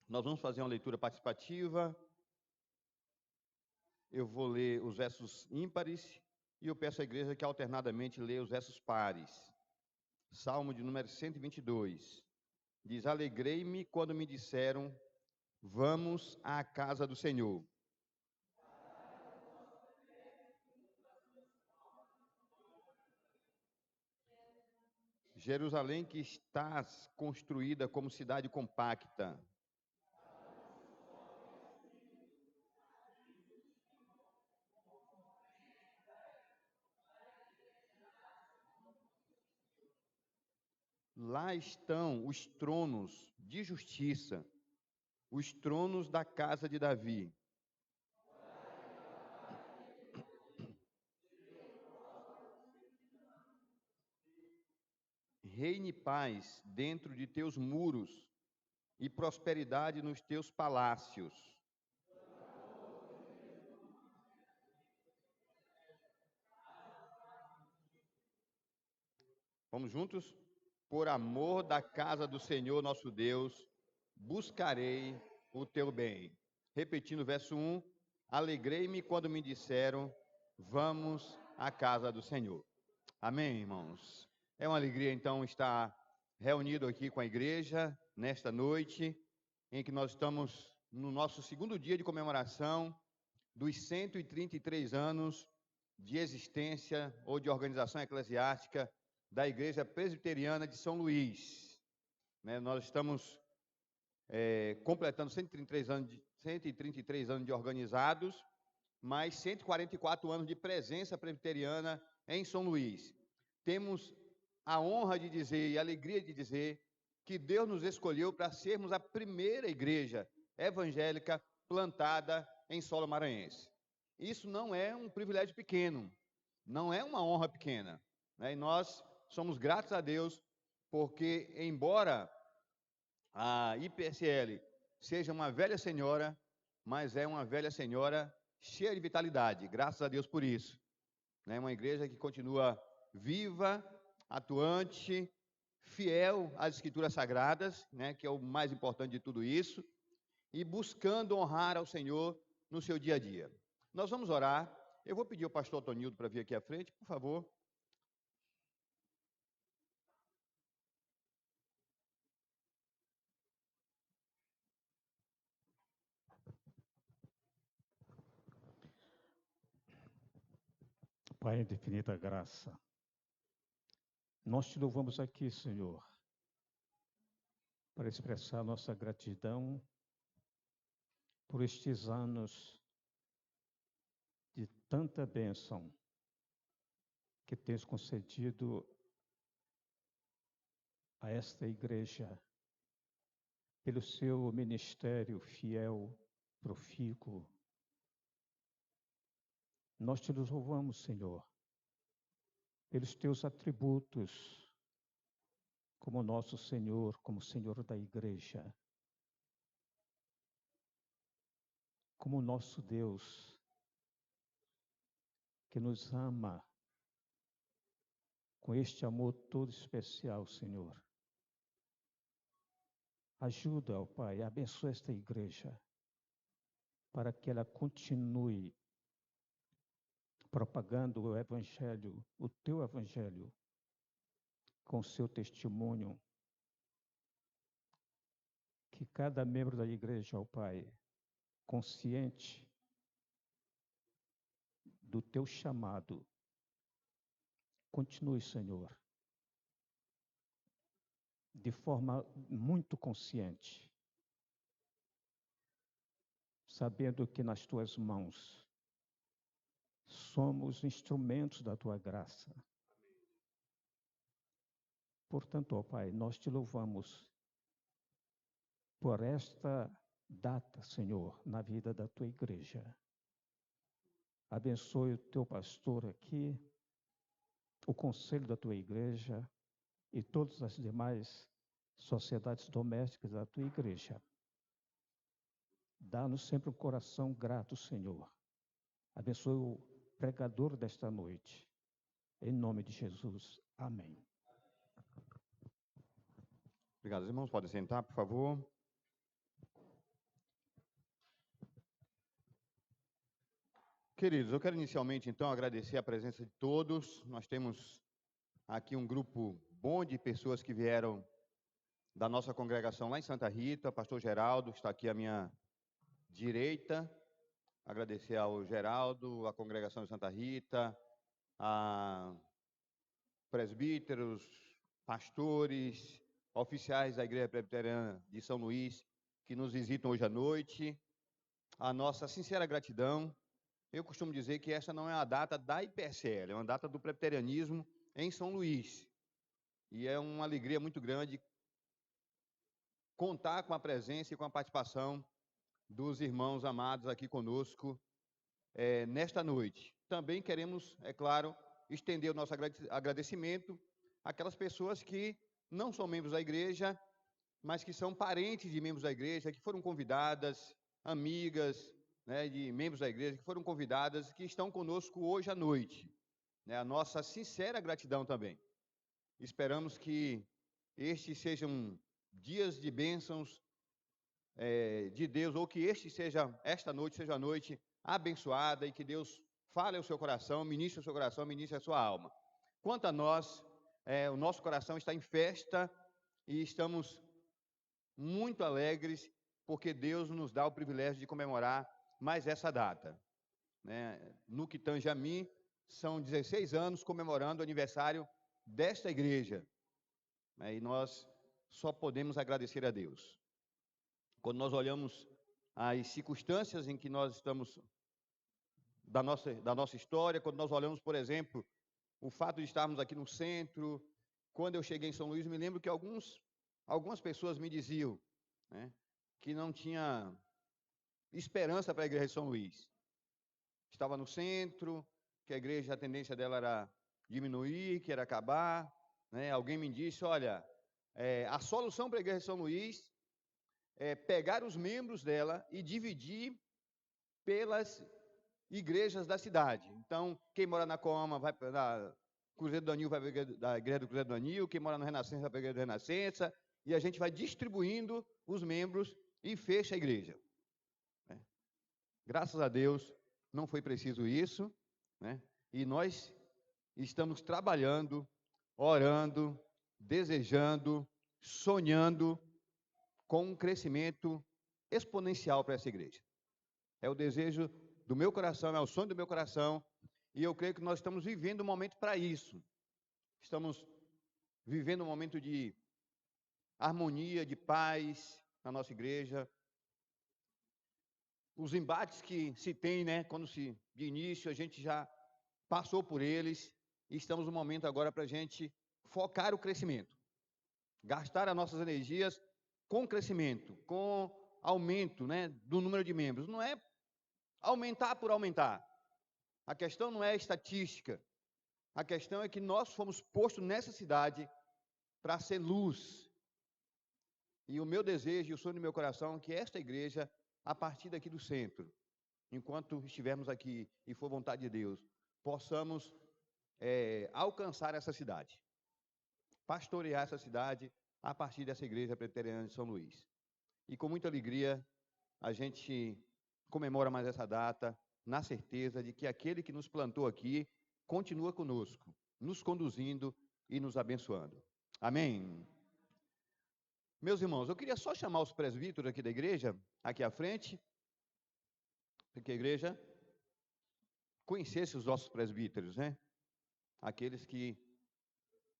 Nós vamos fazer uma leitura participativa. Eu vou ler os versos ímpares e eu peço à igreja que alternadamente leia os versos pares. Salmo de número 122. Diz: Alegrei-me quando me disseram, vamos à casa do Senhor. Jerusalém, que estás construída como cidade compacta. Lá estão os tronos de justiça, os tronos da casa de Davi. Reine paz dentro de teus muros e prosperidade nos teus palácios. Vamos juntos? Por amor da casa do Senhor nosso Deus, buscarei o teu bem. Repetindo o verso 1, alegrei-me quando me disseram, vamos à casa do Senhor. Amém, irmãos? É uma alegria, então, estar reunido aqui com a igreja, nesta noite, em que nós estamos no nosso segundo dia de comemoração dos 133 anos de existência ou de organização eclesiástica da Igreja Presbiteriana de São Luís. Nós estamos completando 133 anos de organizados, mais 144 anos de presença presbiteriana em São Luís. Temos a honra de dizer e a alegria de dizer que Deus nos escolheu para sermos a primeira igreja evangélica plantada em solo maranhense. Isso não é um privilégio pequeno, não é uma honra pequena, E nós somos gratos a Deus porque, embora a IPSL seja uma velha senhora, mas é uma velha senhora cheia de vitalidade, graças a Deus por isso. É uma igreja que continua viva, atuante, fiel às Escrituras Sagradas, que é o mais importante de tudo isso, e buscando honrar ao Senhor no seu dia a dia. Nós vamos orar. Eu vou pedir ao pastor Tonildo para vir aqui à frente, por favor. Pai de infinita graça, nós te louvamos aqui, Senhor, para expressar nossa gratidão por estes anos de tanta bênção que tens concedido a esta igreja, pelo seu ministério fiel, profícuo. Nós te louvamos, Senhor, pelos teus atributos, como nosso Senhor, como Senhor da igreja, como nosso Deus, que nos ama com este amor todo especial, Senhor. Ajuda, ó Pai, abençoa esta igreja, para que ela continue propagando o Evangelho, o teu Evangelho, com seu testemunho. Que cada membro da igreja, ó Pai, consciente do teu chamado, continue, Senhor, de forma muito consciente, sabendo que nas tuas mãos somos instrumentos da tua graça. Portanto, ó Pai, nós te louvamos por esta data, Senhor, na vida da tua igreja. Abençoe o teu pastor aqui, o conselho da tua igreja e todas as demais sociedades domésticas da tua igreja. Dá-nos sempre um coração grato, Senhor. Abençoe o pregador desta noite. Em nome de Jesus. Amém. Obrigado. Os irmãos podem sentar, por favor. Queridos, eu quero inicialmente, então, agradecer a presença de todos. Nós temos aqui um grupo bom de pessoas que vieram da nossa congregação lá em Santa Rita. Pastor Geraldo está aqui à minha direita. Agradecer ao Geraldo, à congregação de Santa Rita, a presbíteros, pastores, oficiais da Igreja Presbiteriana de São Luís, que nos visitam hoje à noite. A nossa sincera gratidão. Eu costumo dizer que essa não é a data da IPSL, é uma data do presbiterianismo em São Luís. E é uma alegria muito grande contar com a presença e com a participação dos irmãos amados aqui conosco nesta noite. Também queremos, é claro, estender o nosso agradecimento àquelas pessoas que não são membros da igreja, mas que são parentes de membros da igreja, que foram convidadas, amigas, né, de membros da igreja, que foram convidadas, que estão conosco hoje à noite. Né, a nossa sincera gratidão também. Esperamos que estes sejam dias de bênçãos de Deus, ou que esta noite seja a noite abençoada e que Deus fale ao seu coração, ministre ao seu coração, ministre a sua alma. Quanto a nós, o nosso coração está em festa e estamos muito alegres porque Deus nos dá o privilégio de comemorar mais essa data. Né? No que tange a mim, são 16 anos comemorando o aniversário desta igreja. Né? E nós só podemos agradecer a Deus. Quando nós olhamos as circunstâncias em que nós estamos, da nossa história, quando nós olhamos, por exemplo, o fato de estarmos aqui no centro, quando eu cheguei em São Luís, me lembro que algumas pessoas me diziam, né, que não tinha esperança para a igreja de São Luís. Estava no centro, que a igreja, a tendência dela era diminuir, que era acabar. Né? Alguém me disse, olha, a solução para a igreja de São Luís é pegar os membros dela e dividir pelas igrejas da cidade. Então, quem mora na Coama vai para Cruzeiro do Anil, vai para a igreja do Cruzeiro do Anil, quem mora no Renascença vai para a igreja do Renascença, e a gente vai distribuindo os membros e fecha a igreja. Né? Graças a Deus, não foi preciso isso, né? E nós estamos trabalhando, orando, desejando, sonhando com um crescimento exponencial para essa igreja. É o desejo do meu coração, é o sonho do meu coração, e eu creio que nós estamos vivendo um momento para isso. Estamos vivendo um momento de harmonia, de paz na nossa igreja. Os embates que se tem, né, de início, a gente já passou por eles, e estamos no momento agora para a gente focar o crescimento, gastar as nossas energias com crescimento, com aumento, né, do número de membros. Não é aumentar por aumentar. A questão não é estatística. A questão é que nós fomos postos nessa cidade para ser luz. E o meu desejo e o sonho do meu coração é que esta igreja, a partir daqui do centro, enquanto estivermos aqui e for vontade de Deus, possamos alcançar essa cidade, pastorear essa cidade a partir dessa igreja presbiteriana de São Luís. E com muita alegria, a gente comemora mais essa data, na certeza de que aquele que nos plantou aqui continua conosco, nos conduzindo e nos abençoando. Amém? Meus irmãos, eu queria só chamar os presbíteros aqui da igreja, aqui à frente, para que a igreja conhecesse os nossos presbíteros, né? Aqueles que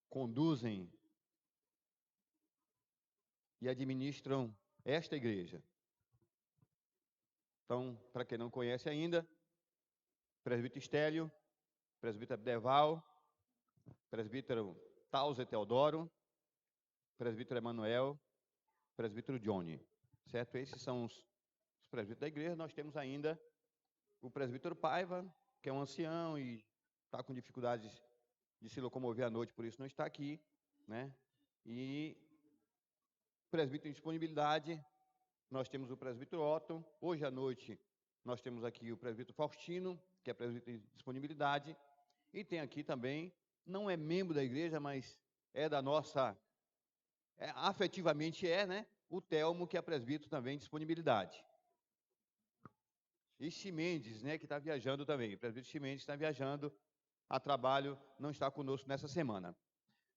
conduzem e administram esta igreja. Então, para quem não conhece ainda, presbítero Estélio, presbítero Abdeval, presbítero Tauser Teodoro, presbítero Emanuel, presbítero Johnny, certo? Esses são os presbíteros da igreja. Nós temos ainda o presbítero Paiva, que é um ancião e está com dificuldades de se locomover à noite, por isso não está aqui, né? E presbítero em disponibilidade, nós temos o presbítero Otton. Hoje à noite nós temos aqui o presbítero Faustino, que é presbítero em disponibilidade, e tem aqui também, não é membro da igreja, mas é da nossa, afetivamente né? O Telmo, que é presbítero também em disponibilidade. E Chimendes, né, que está viajando também. O presbítero Chimendes está viajando a trabalho, não está conosco nessa semana.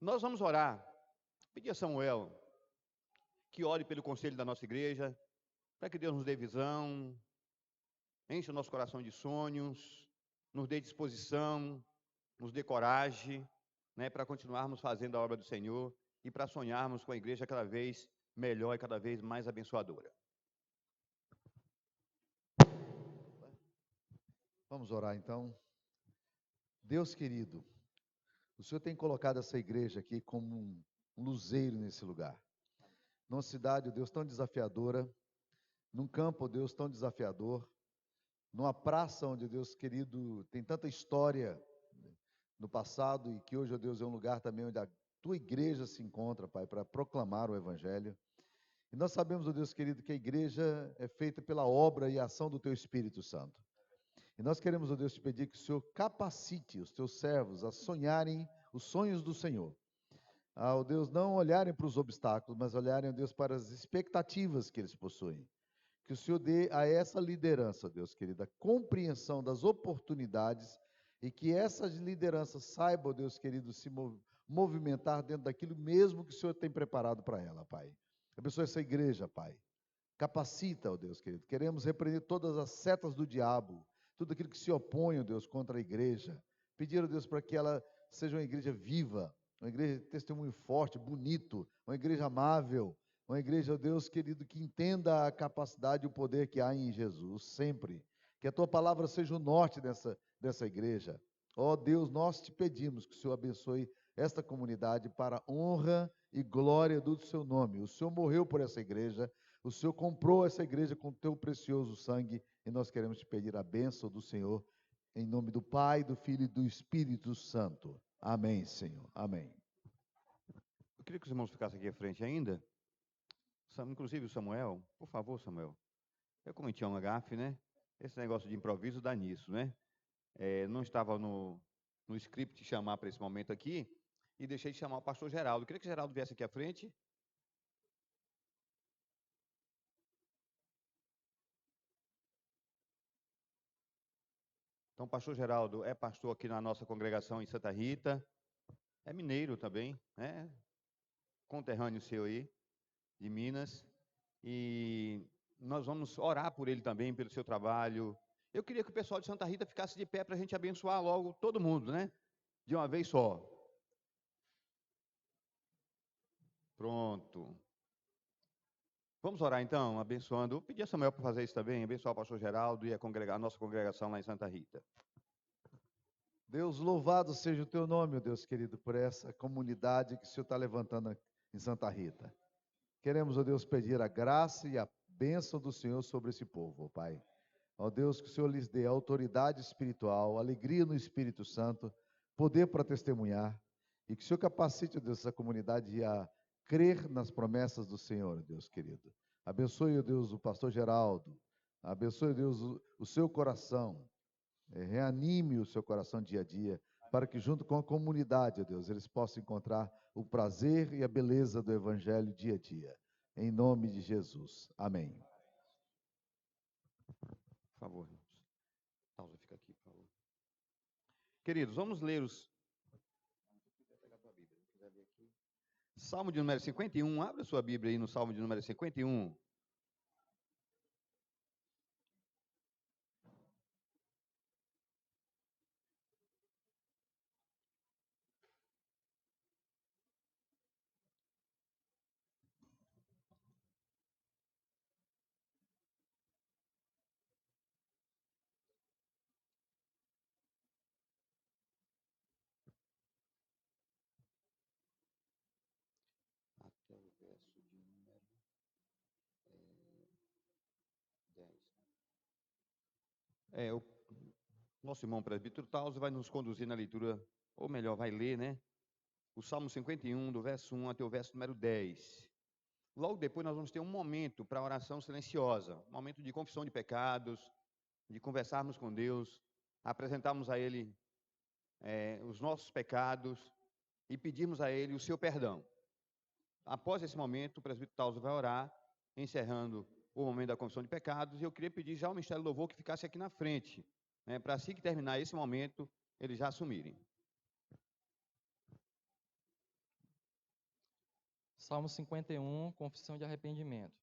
Nós vamos orar, pedir a Samuel que ore pelo conselho da nossa igreja, para que Deus nos dê visão, encha o nosso coração de sonhos, nos dê disposição, nos dê coragem, né, para continuarmos fazendo a obra do Senhor e para sonharmos com a igreja cada vez melhor e cada vez mais abençoadora. Vamos orar então. Deus querido, o Senhor tem colocado essa igreja aqui como um luzeiro nesse lugar. Numa cidade, ó Deus, tão desafiadora, num campo, ó Deus, tão desafiador, numa praça onde, Deus querido, tem tanta história no passado e que hoje, ó Deus, é um lugar também onde a tua igreja se encontra, Pai, para proclamar o Evangelho. E nós sabemos, ó Deus querido, que a igreja é feita pela obra e ação do teu Espírito Santo. E nós queremos, ó Deus, te pedir que o Senhor capacite os teus servos a sonharem os sonhos do Senhor. Ó Deus, não olharem para os obstáculos, mas olharem, ó Deus, para as expectativas que eles possuem. Que o Senhor dê a essa liderança, ó Deus querido, a compreensão das oportunidades e que essa liderança saiba, ó Deus querido, se movimentar dentro daquilo mesmo que o Senhor tem preparado para ela, Pai. Abençoa essa igreja, Pai. Capacita, ó Deus querido. Queremos repreender todas as setas do diabo, tudo aquilo que se opõe, ó Deus, contra a igreja. Pedir, ó Deus, para que ela seja uma igreja viva, uma igreja de testemunho forte, bonito, uma igreja amável, uma igreja, ó Deus querido, que entenda a capacidade e o poder que há em Jesus, sempre. Que a tua palavra seja o norte dessa igreja. Ó Deus, nós te pedimos que o Senhor abençoe esta comunidade para a honra e glória do seu nome. O Senhor morreu por essa igreja, o Senhor comprou essa igreja com o teu precioso sangue e nós queremos te pedir a bênção do Senhor, em nome do Pai, do Filho e do Espírito Santo. Amém, Senhor. Amém. Eu queria que os irmãos ficassem aqui à frente ainda. Inclusive o Samuel, por favor, Samuel. Eu cometi uma gafe, né? Esse negócio de improviso dá nisso, né? Não estava no script chamar para esse momento aqui e deixei de chamar o pastor Geraldo. Eu queria que o Geraldo viesse aqui à frente. Então, o pastor Geraldo é pastor aqui na nossa congregação em Santa Rita, é mineiro também, né? Conterrâneo seu aí, de Minas, e nós vamos orar por ele também, pelo seu trabalho. Eu queria que o pessoal de Santa Rita ficasse de pé para a gente abençoar logo todo mundo, né? De uma vez só. Pronto. Vamos orar então, abençoando. Eu pedi a Samuel para fazer isso também, abençoar o pastor Geraldo e a nossa congregação lá em Santa Rita. Deus, louvado seja o teu nome, ó Deus querido, por essa comunidade que o Senhor está levantando em Santa Rita. Queremos, ó Deus, pedir a graça e a bênção do Senhor sobre esse povo, ó Pai. Ó Deus, que o Senhor lhes dê autoridade espiritual, alegria no Espírito Santo, poder para testemunhar, e que o Senhor capacite, ó Deus, essa comunidade a crer nas promessas do Senhor, ó Deus querido. Abençoe, ó Deus, o pastor Geraldo. Abençoe, ó Deus, o seu coração. Reanime o seu coração dia a dia, para que junto com a comunidade, ó Deus, eles possam encontrar o prazer e a beleza do Evangelho dia a dia. Em nome de Jesus. Amém. Por favor, irmãos. Pausa, fica aqui, por favor. Queridos, vamos ler os... Salmo de número 51. Abra sua Bíblia aí no Salmo de número 51. Até o verso de número 10. O nosso irmão presbítero Tauso vai nos conduzir na leitura, ou melhor, vai ler, né? O Salmo 51, do verso 1 até o verso número 10. Logo depois nós vamos ter um momento para oração silenciosa, um momento de confissão de pecados, de conversarmos com Deus, apresentarmos a Ele os nossos pecados e pedirmos a Ele o seu perdão. Após esse momento, o presbítero Tauso vai orar, encerrando o momento da confissão de pecados, e eu queria pedir já ao Ministério do Louvor que ficasse aqui na frente, né, para assim que terminar esse momento, eles já assumirem. Salmo 51, confissão de arrependimento.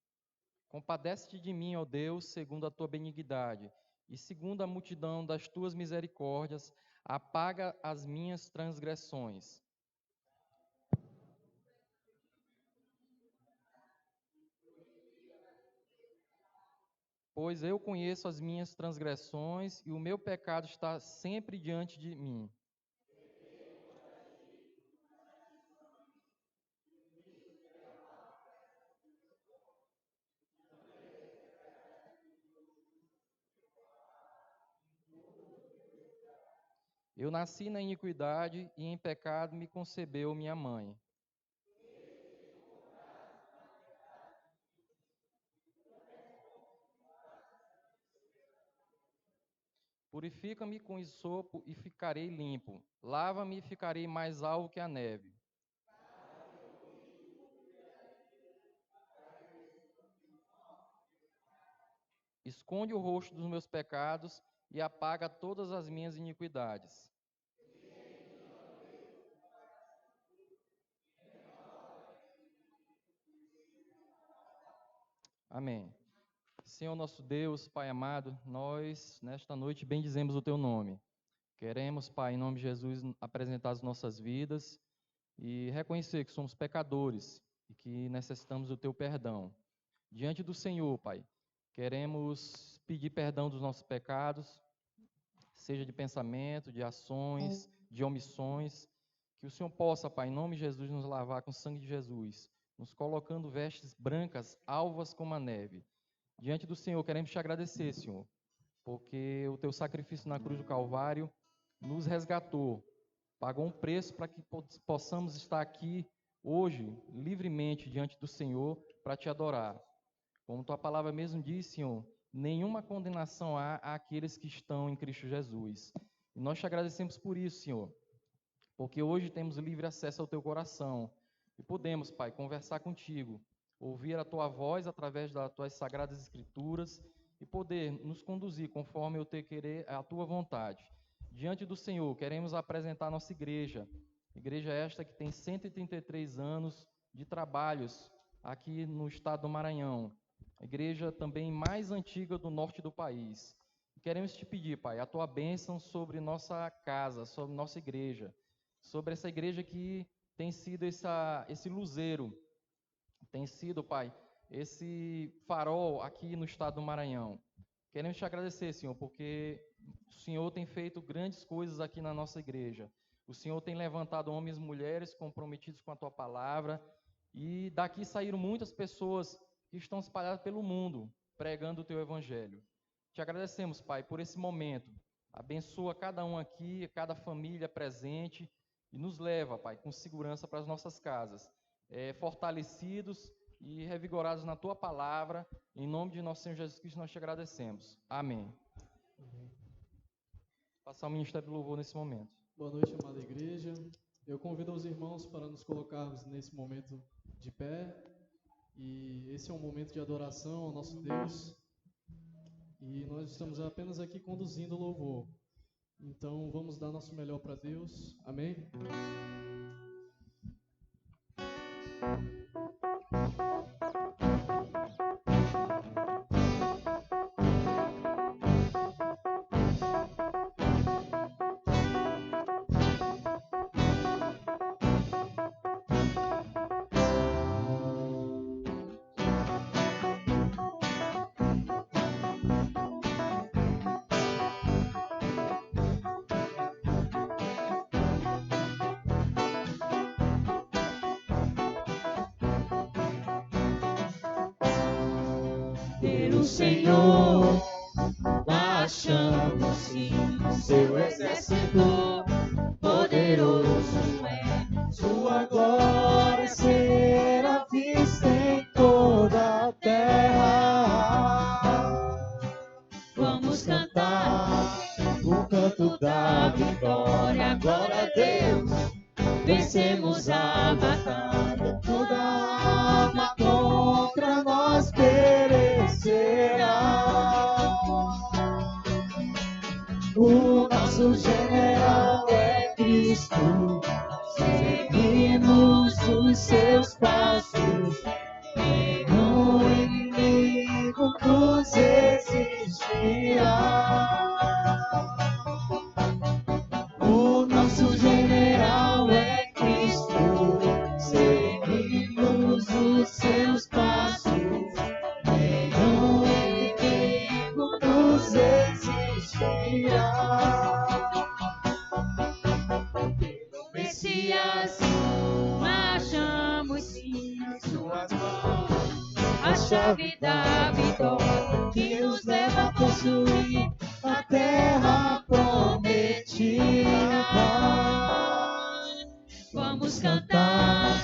Compadece-te de mim, ó Deus, segundo a tua benignidade, e segundo a multidão das tuas misericórdias, apaga as minhas transgressões. Pois eu conheço as minhas transgressões, e o meu pecado está sempre diante de mim. Eu nasci na iniquidade, e em pecado me concebeu minha mãe. Purifica-me com hisopo e ficarei limpo. Lava-me e ficarei mais alvo que a neve. Esconde o rosto dos meus pecados e apaga todas as minhas iniquidades. Amém. Senhor nosso Deus, Pai amado, nós, nesta noite, bendizemos o Teu nome. Queremos, Pai, em nome de Jesus, apresentar as nossas vidas e reconhecer que somos pecadores e que necessitamos do Teu perdão. Diante do Senhor, Pai, queremos pedir perdão dos nossos pecados, seja de pensamento, de ações, de omissões, que o Senhor possa, Pai, em nome de Jesus, nos lavar com o sangue de Jesus, nos colocando vestes brancas, alvas como a neve. Diante do Senhor, queremos te agradecer, Senhor, porque o teu sacrifício na cruz do Calvário nos resgatou, pagou um preço para que possamos estar aqui hoje, livremente, diante do Senhor, para te adorar. Como tua palavra mesmo diz, Senhor, nenhuma condenação há àqueles que estão em Cristo Jesus. E nós te agradecemos por isso, Senhor, porque hoje temos livre acesso ao teu coração e podemos, Pai, conversar contigo, ouvir a tua voz através das tuas sagradas escrituras e poder nos conduzir conforme o teu querer, a tua vontade. Diante do Senhor, queremos apresentar a nossa igreja esta que tem 133 anos de trabalhos aqui no estado do Maranhão, a igreja também mais antiga do norte do país. Queremos te pedir, Pai, a tua bênção sobre nossa casa, sobre nossa igreja, sobre essa igreja que tem sido esse luzeiro, tem sido, Pai, esse farol aqui no estado do Maranhão. Queremos te agradecer, Senhor, porque o Senhor tem feito grandes coisas aqui na nossa igreja. O Senhor tem levantado homens e mulheres comprometidos com a tua palavra, e daqui saíram muitas pessoas que estão espalhadas pelo mundo, pregando o teu evangelho. Te agradecemos, Pai, por esse momento. Abençoa cada um aqui, cada família presente, e nos leva, Pai, com segurança para as nossas casas, fortalecidos e revigorados na tua palavra. Em nome de nosso Senhor Jesus Cristo, nós te agradecemos. Amém. Passar o Ministério do Louvor nesse momento. Boa noite, amada igreja. Eu convido os irmãos para nos colocarmos nesse momento de pé. E esse é um momento de adoração ao nosso Deus. E nós estamos apenas aqui conduzindo o louvor. Então, vamos dar nosso melhor para Deus. Amém? Senhor, baixando-se seu exército poderoso é. Sua glória será vista em toda a terra. Vamos cantar o canto da vitória. Glória a Deus, vencemos a batalha. Toda arma contra nós pereceu. nosso general é Cristo. Seguimos os seus passos. Nenhum inimigo nos resistirá. O nosso general é Cristo. Seguimos os seus passos. Nenhum inimigo nos resistirá. Pelo Messias, marchamos sim em suas mãos. A chave da vitória que nos leva a possuir a terra prometida. Vamos cantar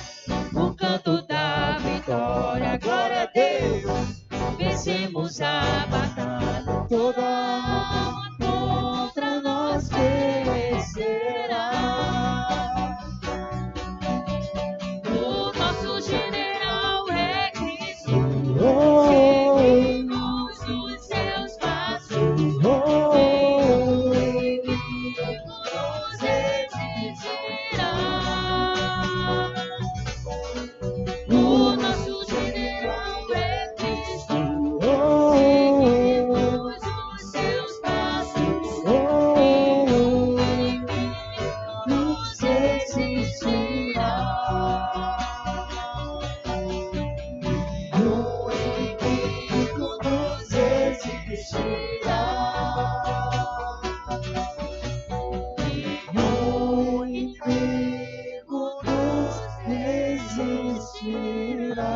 o canto da vitória. Glória a Deus, vencemos a batalha. Toda arma contra nós perecerá. O nosso general é Cristo. Seguimos os seus passos. Nenhum inimigo nos resistirá. O nosso general é Cristo. Seguimos os seus passos. Nenhum inimigo nos resistirá. Nenhum inimigo nos resistirá. Nenhum inimigo nos resistirá.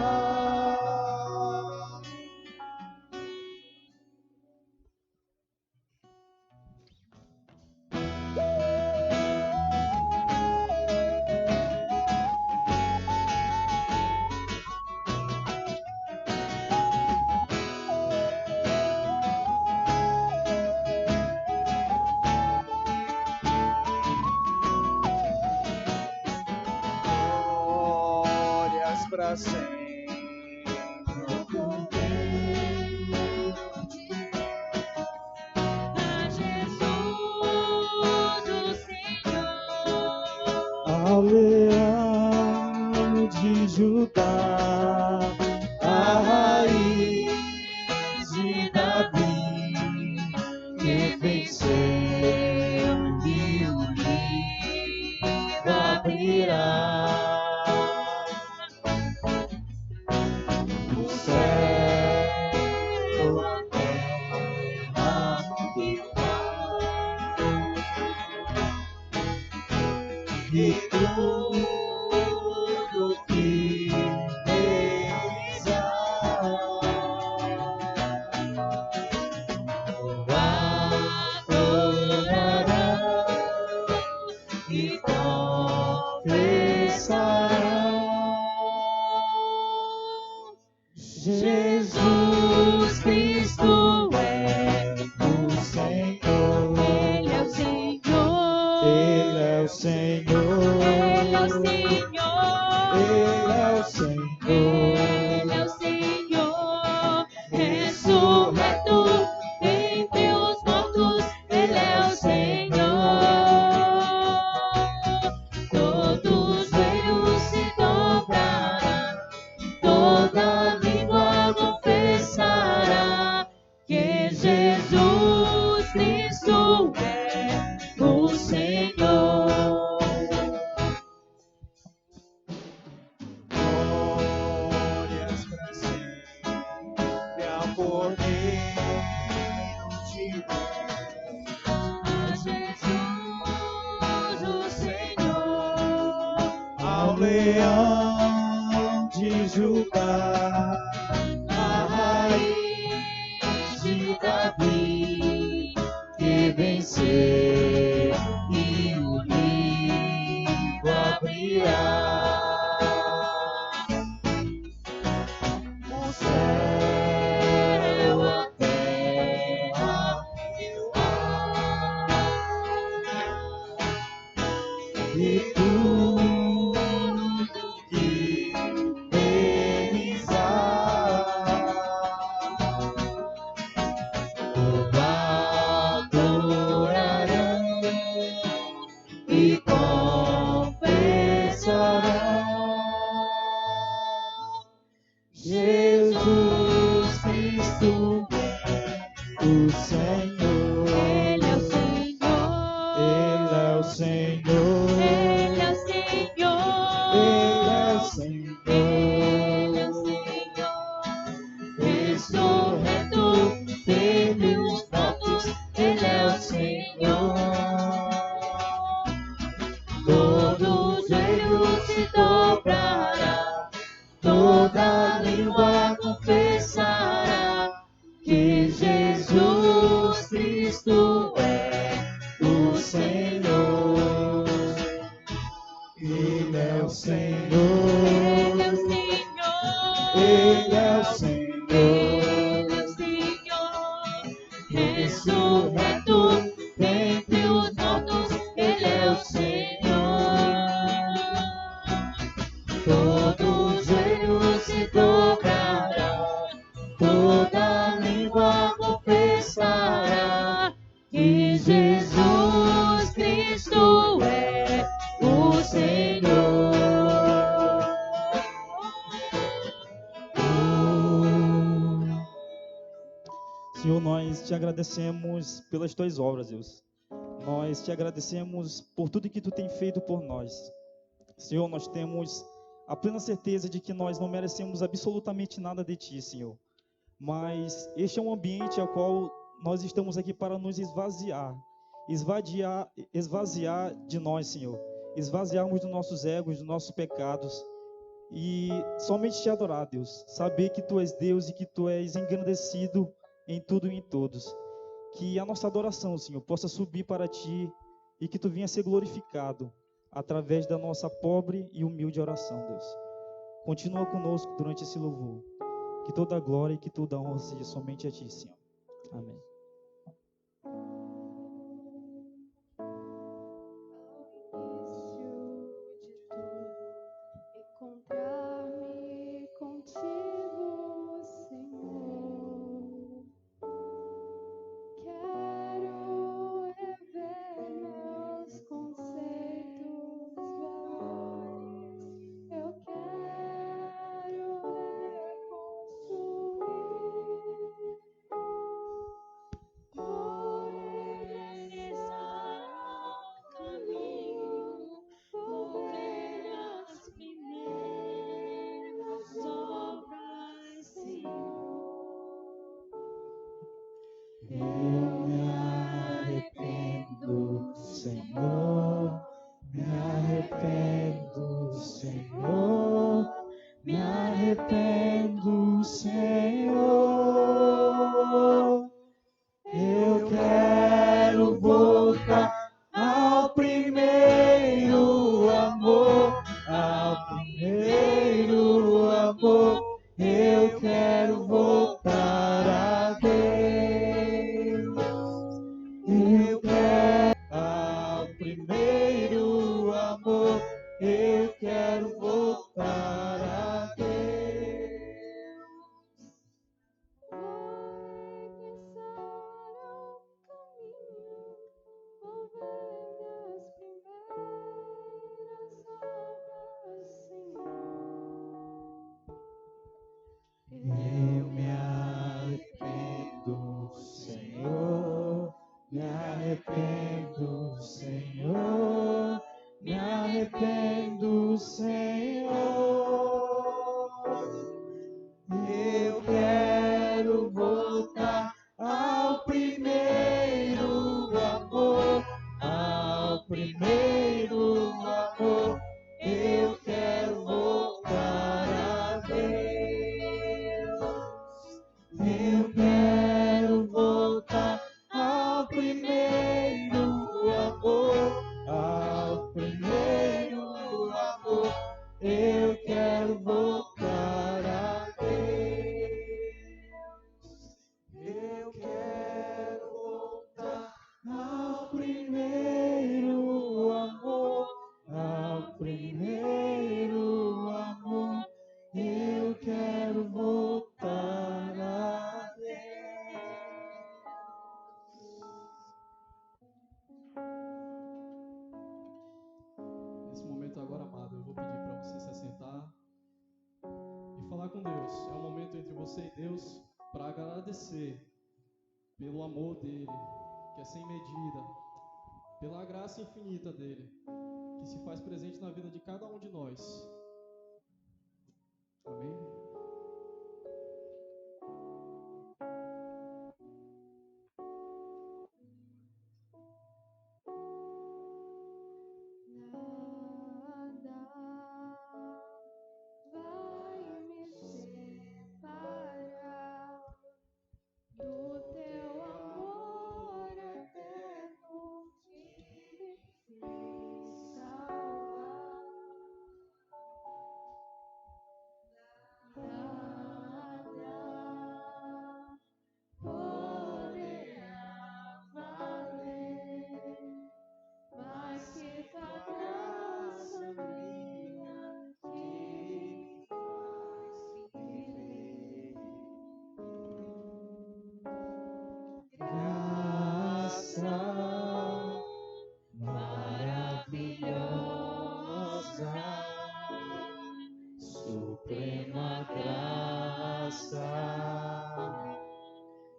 Glórias para sempre. A Jesus, o Senhor, Ao leão de Judá, a raiz de Davi, que venceu e o livro abrirá. O céu, a terra e o mar, e tudo que neles há, o adorarão e confessarão. Jesus Cristo é o Senhor. Ele é o Senhor. Ele é o Senhor. Ele é o Senhor. Ele é o Senhor. Ele é o Senhor. Ressurreto entre os mortos. Ele é o Senhor. Todos os joelhos se dobrarão. Toda língua confessará que Jesus Cristo é o Senhor. Glórias para sempre ao Cordeiro de Deus. A Jesus o Senhor, Ao leão de Judá, a raiz de Davi, que venceu e o livro abrirá. O céu, a terra e o ar, e tudo que neles há, o adorarão Senhor, nós te agradecemos pelas tuas obras, Deus. Nós te agradecemos por tudo que tu tem feito por nós. Senhor, nós temos a plena certeza de que nós não merecemos absolutamente nada de ti, Senhor. Mas este é um ambiente ao qual nós estamos aqui para nos esvaziar de nós, Senhor. Esvaziarmos dos nossos egos, dos nossos pecados e somente te adorar, Deus. Saber que tu és Deus e que tu és engrandecido em tudo e em todos. Que a nossa adoração, Senhor, possa subir para ti e que tu venha ser glorificado através da nossa pobre e humilde oração, Deus. Continua conosco durante esse louvor. Que toda a glória e que toda a honra seja somente a ti, Senhor. Amém. Encontrar-me contigo, Senhor. Quero rever meus conceitos, valores. Eu quero reconstruir. Vou regressar ao caminho, vou ver as primeiras obras, Senhor. Eu me arrependo, Senhor, me arrependo, Senhor, me arrependo, Senhor. Eu quero voltar ao primeiro amor, ao primeiro amor. Eu quero voltar a Deus. Eu quero ao primeiro amor. Eu quero voltar a Deus. Eu me arrependo, Senhor, me arrependo, Senhor, me arrependo, Senhor. Eu quero voltar ao primeiro amor, ao primeiro amor. Eu quero voltar a Deus. Eu quero voltar ao primeiro amor, ao primeiro amor. Eu quero voltar a Deus. Eu quero voltar ao primeiro amor, ao primeiro amor. Eu quero voltar a Deus. Nesse momento agora, amado, eu vou pedir para você se assentar e falar com Deus. É um momento entre você e Deus para agradecer pelo amor dele, que é sem medida, pela graça infinita dele, que se faz presente na vida de cada um de nós. Amém? Nada vai me separar do teu amor eterno que me fez salvar. Nada poderá valer mais que tua graça minha que faz viver. Graça maravilhosa, suprema graça,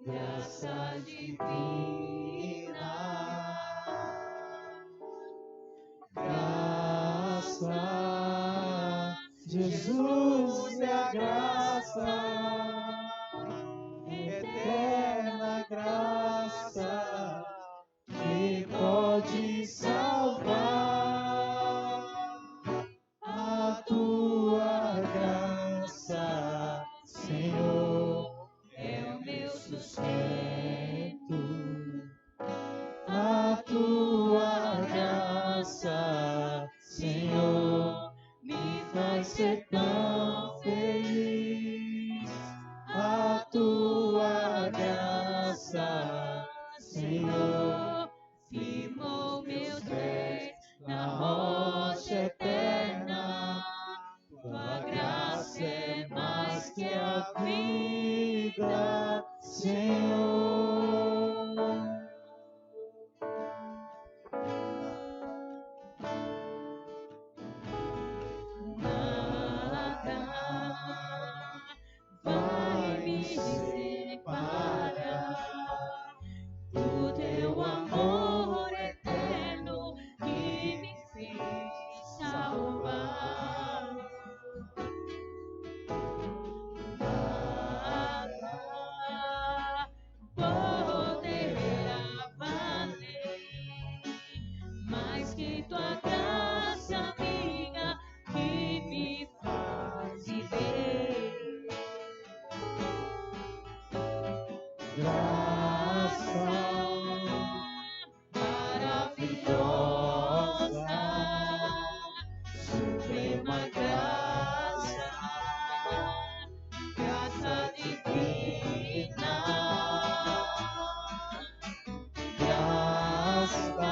graça divina, Graça, Jesus é a graça, eterna graça, que pode salvar. A tua graça, Senhor, é o meu sustento. a tua graça, Senhor, Me vai ser tão feliz. A tua graça, Senhor, firmou meus pés na rocha eterna. Tua graça é mais que a vida, Senhor. nada vai me separar do teu amor eterno que me fez salvar. Nada poderá valer mais que tua graça amiga que me faz viver. Graça Maravilhosa, suprema graça, graça divina, graça,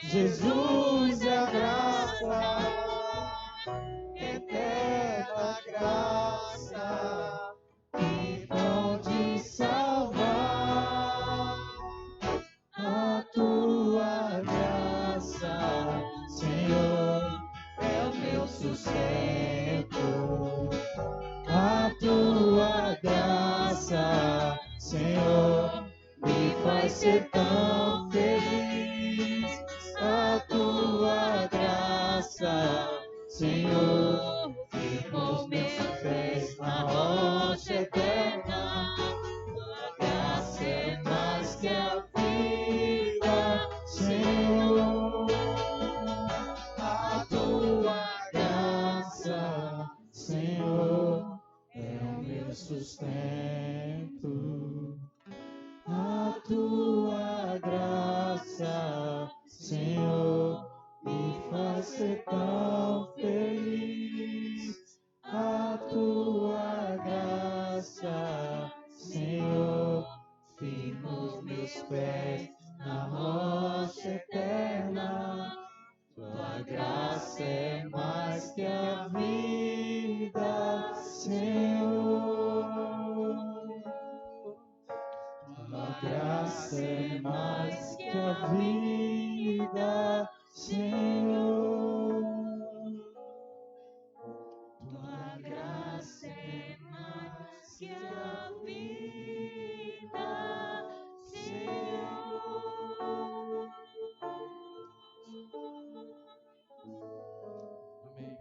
Jesus é a graça, eterna graça, que pode salvar. A tua graça, Senhor, é o meu sustento. a tua graça, Senhor, me faz ser tão feliz. A tua graça, Senhor, Firmou meus pés na rocha eterna. Tua graça é mais que a vida, Senhor, a tua graça, Senhor, é o meu sustento. A tua graça, Senhor, me faz ser tão feliz. A tua graça, Senhor, firma os meus pés na rocha eterna. Tua graça é mais que a vida, Senhor. Tua graça é mais que a vida, Senhor. tua graça é mais que a vida, Senhor. Amém.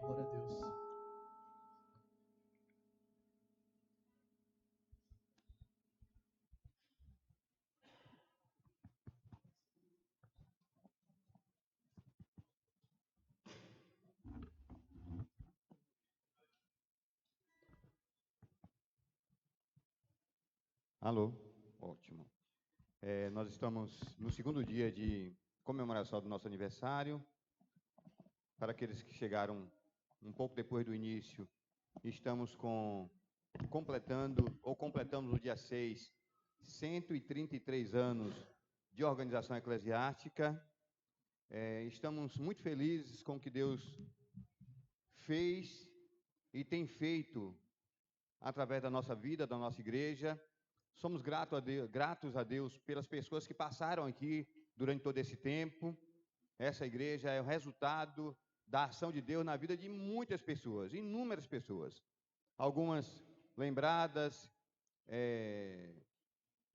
Glória a Deus. Alô? Ótimo. Nós estamos no segundo dia de comemoração do nosso aniversário. Para aqueles que chegaram um pouco depois do início, estamos completamos no dia 6, 133 anos de organização eclesiástica. Estamos muito felizes com o que Deus fez e tem feito através da nossa vida, da nossa igreja. Somos gratos a Deus pelas pessoas que passaram aqui durante todo esse tempo. Essa igreja é o resultado da ação de Deus na vida de muitas pessoas, inúmeras pessoas. Algumas lembradas,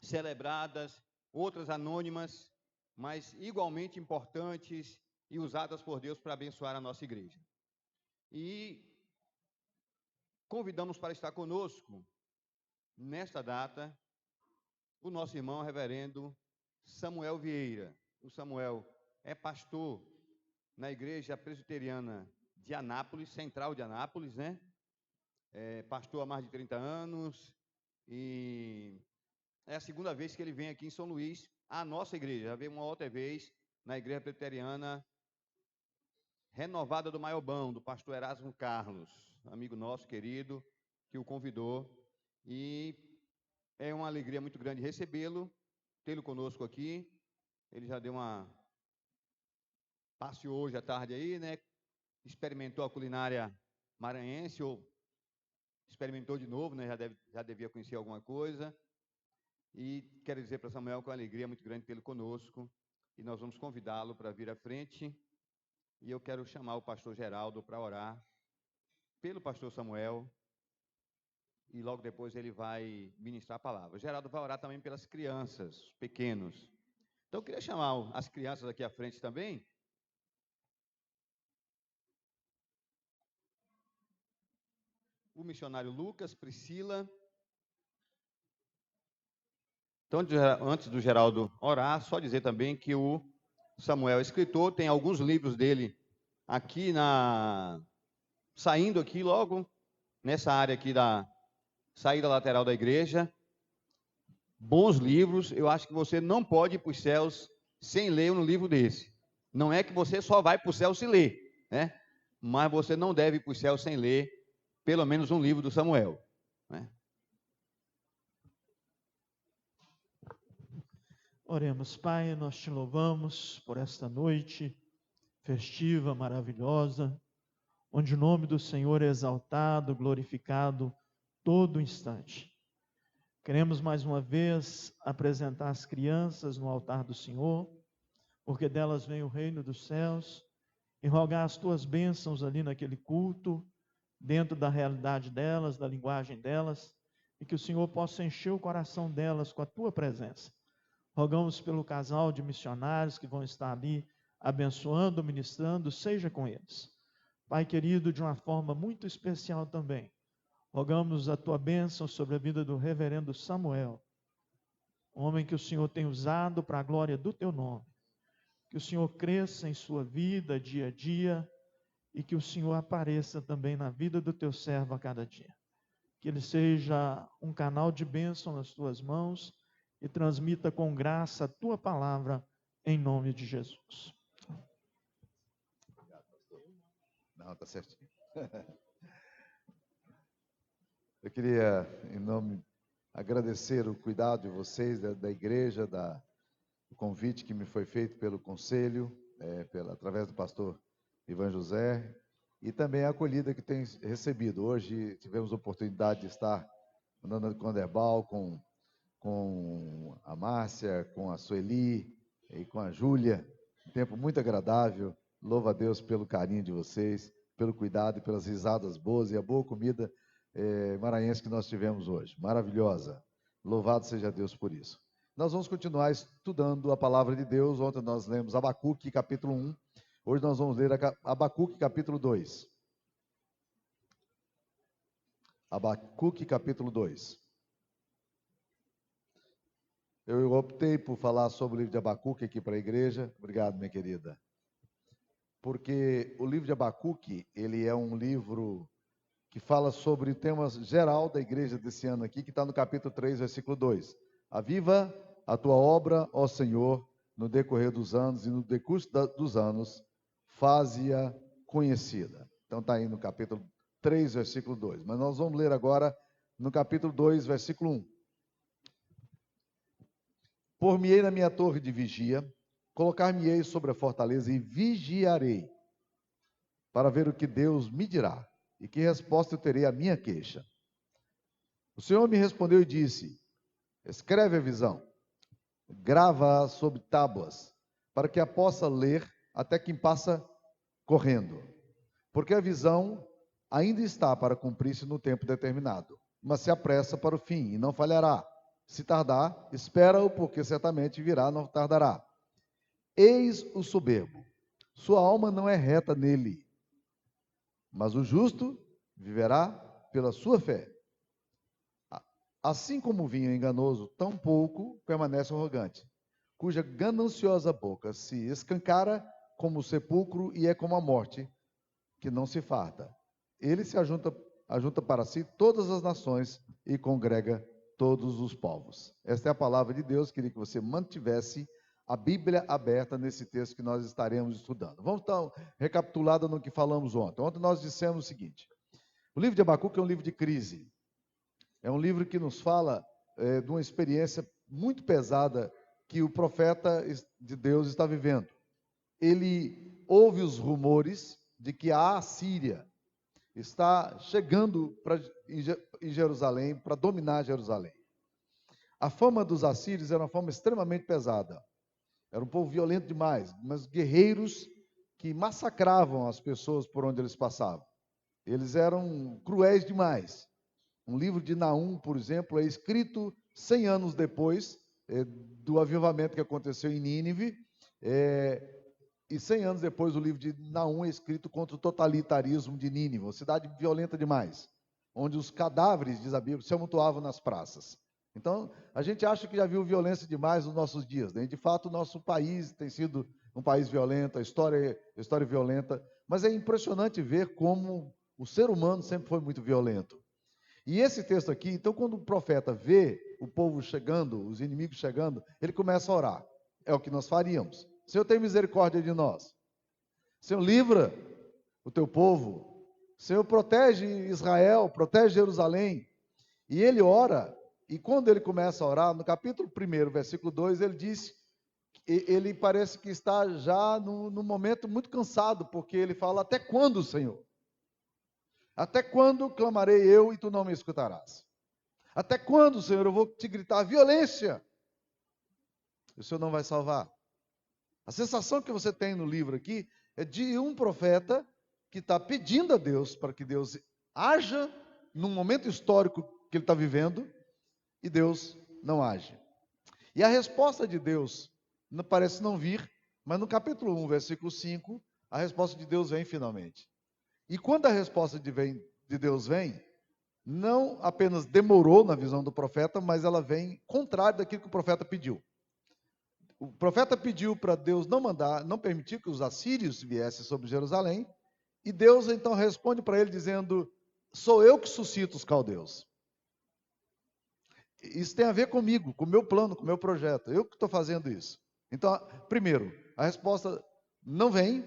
celebradas, outras anônimas, mas igualmente importantes e usadas por Deus para abençoar a nossa igreja. E convidamos para estar conosco, nesta data, o nosso irmão reverendo Samuel Vieira. O Samuel é pastor na igreja presbiteriana de Anápolis, central de Anápolis, né? É pastor há mais de 30 anos e é a segunda vez que ele vem aqui em São Luís, à nossa igreja. Já veio uma outra vez na igreja presbiteriana renovada do Maiobão, do pastor Erasmo Carlos, amigo nosso querido, que o convidou. E é uma alegria muito grande recebê-lo, tê-lo conosco aqui. Ele já deu passeou hoje à tarde aí, né? Experimentou a culinária maranhense, ou experimentou de novo, né? Já devia conhecer alguma coisa. E quero dizer para Samuel que é uma alegria muito grande tê-lo conosco. E nós vamos convidá-lo para vir à frente. E eu quero chamar o pastor Geraldo para orar pelo pastor Samuel. E logo depois ele vai ministrar a palavra. O Geraldo vai orar também pelas crianças, os pequenos. Então eu queria chamar as crianças aqui à frente também. O missionário Lucas, Priscila. Então, antes do Geraldo orar, só dizer também que o Samuel é escritor, tem alguns livros dele aqui saindo aqui logo, nessa área aqui da saída lateral da igreja. Bons livros, eu acho que você não pode ir para os céus sem ler um livro desse. Não é que você só vai para o céu se ler, né? Mas você não deve ir para os céus sem ler pelo menos um livro do Samuel, né? Oremos, Pai, nós te louvamos por esta noite festiva, maravilhosa, onde o nome do Senhor é exaltado, glorificado todo instante. Queremos mais uma vez apresentar as crianças no altar do Senhor, porque delas vem o reino dos céus, e rogar as tuas bênçãos ali naquele culto, dentro da realidade delas, da linguagem delas, e que o Senhor possa encher o coração delas com a tua presença. Rogamos pelo casal de missionários que vão estar ali abençoando, ministrando, seja com eles. Pai querido, de uma forma muito especial também, rogamos a tua bênção sobre a vida do reverendo Samuel, homem que o Senhor tem usado para a glória do teu nome. Que o Senhor cresça em sua vida dia a dia e que o Senhor apareça também na vida do teu servo a cada dia. Que ele seja um canal de bênção nas tuas mãos e transmita com graça a tua palavra em nome de Jesus. Obrigado, pastor. Não, tá certinho. Eu queria, em nome, agradecer o cuidado de vocês, da igreja, o convite que me foi feito pelo conselho, através do pastor Ivan José, e também a acolhida que tem recebido. Hoje tivemos a oportunidade de estar andando com o Anderbal, com a Márcia, com a Sueli e com a Júlia. Um tempo muito agradável. Louvo a Deus pelo carinho de vocês, pelo cuidado e pelas risadas boas e a boa comida maranhense que nós tivemos hoje. Maravilhosa. Louvado seja Deus por isso. Nós vamos continuar estudando a palavra de Deus. Ontem nós lemos Abacuque, capítulo 1. Hoje nós vamos ler Abacuque, capítulo 2. Abacuque, capítulo 2. Eu optei por falar sobre o livro de Abacuque aqui para a igreja. Obrigado, minha querida. Porque o livro de Abacuque, ele é um livro que fala sobre o tema geral da igreja desse ano aqui, que está no capítulo 3, versículo 2. Aviva a tua obra, ó Senhor, no decorrer dos anos e no decurso dos anos, faze-a conhecida. Então está aí no capítulo 3, versículo 2. Mas nós vamos ler agora no capítulo 2, versículo 1. Por-me-ei na minha torre de vigia, colocar-me-ei sobre a fortaleza e vigiarei, para ver o que Deus me dirá, e que resposta eu terei à minha queixa. O Senhor me respondeu e disse: escreve a visão, grava-a sobre tábuas, para que a possa ler até quem passa correndo. Porque a visão ainda está para cumprir-se no tempo determinado, mas se apressa para o fim e não falhará. Se tardar, espera-o, porque certamente virá, não tardará. Eis o soberbo, sua alma não é reta nele, mas o justo viverá pela sua fé. Assim como o vinho enganoso, tão pouco permanece o arrogante, cuja gananciosa boca se escancara como o sepulcro e é como a morte, que não se farta. Ele se ajunta para si todas as nações e congrega todos os povos. Esta é a palavra de Deus. Queria que você mantivesse a Bíblia aberta nesse texto que nós estaremos estudando. Vamos então recapitulado no que falamos ontem. Ontem nós dissemos o seguinte: o livro de Abacuque é um livro de crise. É um livro que nos fala de uma experiência muito pesada que o profeta de Deus está vivendo. Ele ouve os rumores de que a Assíria está chegando em Jerusalém, para dominar Jerusalém. A fama dos assírios era uma fama extremamente pesada. Era um povo violento demais, mas guerreiros que massacravam as pessoas por onde eles passavam. Eles eram cruéis demais. Um livro de Naum, por exemplo, é escrito 100 anos depois do avivamento que aconteceu em Nínive, e 100 anos depois o livro de Naum é escrito contra o totalitarismo de Nínive, uma cidade violenta demais, onde os cadáveres, diz a Bíblia, se amontoavam nas praças. Então, a gente acha que já viu violência demais nos nossos dias, né? De fato, o nosso país tem sido um país violento, a história é violenta, mas é impressionante ver como o ser humano sempre foi muito violento. E esse texto aqui, então, quando o profeta vê o povo chegando, os inimigos chegando, ele começa a orar. É o que nós faríamos. Senhor, tem misericórdia de nós. Senhor, livra o teu povo. Senhor, protege Israel, protege Jerusalém. E ele ora, e quando ele começa a orar, no capítulo 1, versículo 2, ele diz, ele parece que está já num momento muito cansado, porque ele fala: até quando, Senhor? Até quando clamarei eu e tu não me escutarás? Até quando, Senhor, eu vou te gritar violência? E o Senhor não vai salvar. A sensação que você tem no livro aqui é de um profeta que está pedindo a Deus para que Deus haja num momento histórico que ele está vivendo, e Deus não age. E a resposta de Deus parece não vir, mas no capítulo 1, versículo 5, a resposta de Deus vem finalmente. E quando a resposta de Deus vem, não apenas demorou na visão do profeta, mas ela vem contrário daquilo que o profeta pediu. O profeta pediu para Deus não permitir que os assírios viessem sobre Jerusalém, e Deus então responde para ele dizendo: sou eu que suscito os caldeus. Isso tem a ver comigo, com o meu plano, com o meu projeto. Eu que estou fazendo isso. Então, primeiro, a resposta não vem,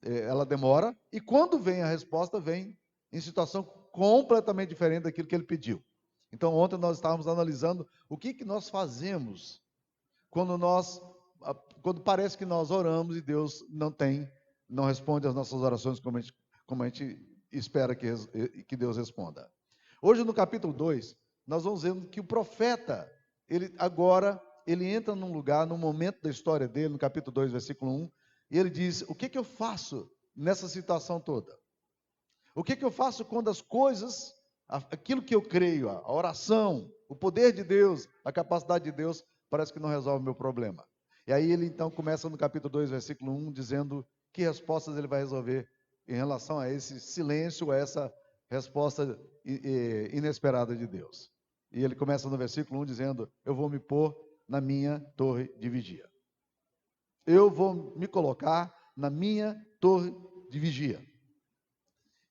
ela demora, e quando vem a resposta, vem em situação completamente diferente daquilo que ele pediu. Então, ontem nós estávamos analisando o que nós fazemos quando parece que nós oramos e Deus não responde às nossas orações como a gente espera que Deus responda. Hoje, no capítulo 2, nós vamos ver que o profeta, ele entra num lugar, num momento da história dele, no capítulo 2, versículo 1, e ele diz: o que eu faço nessa situação toda? O que eu faço quando as coisas, aquilo que eu creio, a oração, o poder de Deus, a capacidade de Deus, parece que não resolve o meu problema? E aí ele então começa no capítulo 2, versículo 1, dizendo que respostas ele vai resolver em relação a esse silêncio, a essa resposta inesperada de Deus. E ele começa no versículo 1 dizendo: eu vou me pôr na minha torre de vigia. Eu vou me colocar na minha torre de vigia.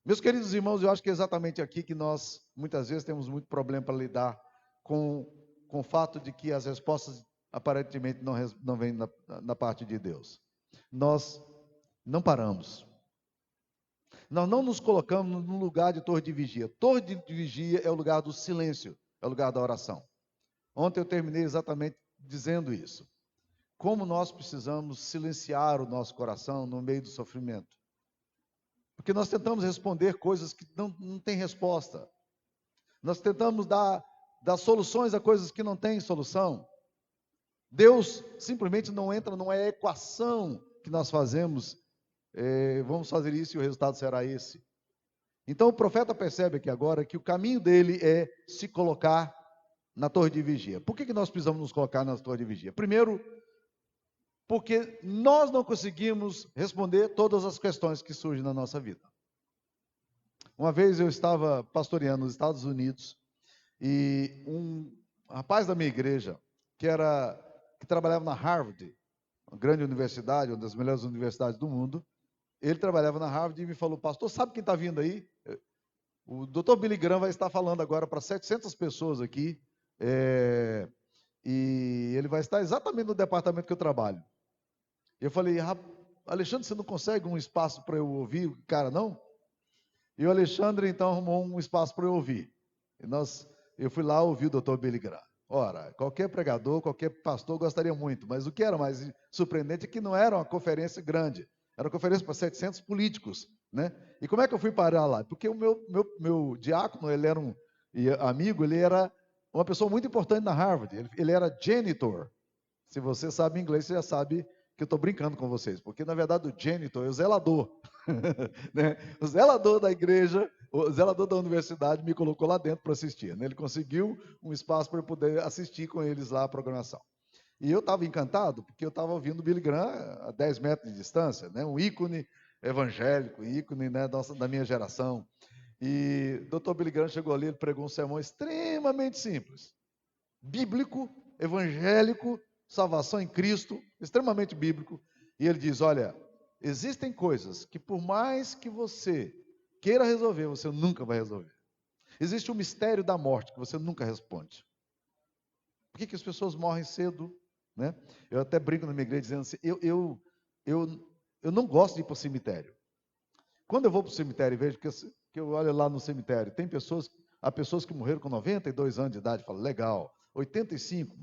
Meus queridos irmãos, eu acho que é exatamente aqui que nós, muitas vezes, temos muito problema para lidar com o fato de que as respostas aparentemente não vêm da parte de Deus. Nós não paramos. Nós não nos colocamos no lugar de torre de vigia. Torre de vigia é o lugar do silêncio, é o lugar da oração. Ontem eu terminei exatamente dizendo isso. Como nós precisamos silenciar o nosso coração no meio do sofrimento. Porque nós tentamos responder coisas que não têm resposta. Nós tentamos dar soluções a coisas que não têm solução. Deus simplesmente não entra numa equação que nós fazemos. Vamos fazer isso e o resultado será esse. Então o profeta percebe aqui agora que o caminho dele é se colocar na torre de vigia. Por que nós precisamos nos colocar na torre de vigia? Primeiro, porque nós não conseguimos responder todas as questões que surgem na nossa vida. Uma vez eu estava pastoreando nos Estados Unidos e um rapaz da minha igreja, que trabalhava na Harvard, uma grande universidade, uma das melhores universidades do mundo, ele trabalhava na Harvard e me falou: pastor, sabe quem está vindo aí? O Dr. Billy Graham vai estar falando agora para 700 pessoas aqui, e ele vai estar exatamente no departamento que eu trabalho. Eu falei: Alexandre, você não consegue um espaço para eu ouvir o cara, não? E o Alexandre, então, arrumou um espaço para eu ouvir. Eu fui lá ouvir o Dr. Billy Graham. Ora, qualquer pregador, qualquer pastor gostaria muito, mas o que era mais surpreendente é que não era uma conferência grande, era uma conferência para 700 políticos, né? E como é que eu fui parar lá? Porque o meu diácono, ele era um amigo, ele era uma pessoa muito importante na Harvard, ele era janitor. Se você sabe inglês, você já sabe que eu estou brincando com vocês, porque na verdade o janitor é o zelador. Né? O zelador da igreja, o zelador da universidade me colocou lá dentro para assistir, né? Ele conseguiu um espaço para eu poder assistir com eles lá a programação. E eu estava encantado, porque eu estava ouvindo o Billy Graham a 10 metros de distância, né? Um ícone evangélico, ícone, né, da minha geração. E o Dr. Billy Graham chegou ali, ele pregou um sermão extremamente simples, bíblico, evangélico, salvação em Cristo, extremamente bíblico. E ele diz: olha, existem coisas que por mais que você queira resolver, você nunca vai resolver. Existe o mistério da morte que você nunca responde. Por que as pessoas morrem cedo? Né? Eu até brinco na minha igreja dizendo assim, eu não gosto de ir para o cemitério. Quando eu vou para o cemitério e vejo que eu olho lá no cemitério, há pessoas que morreram com 92 anos de idade, eu falo, legal, 85,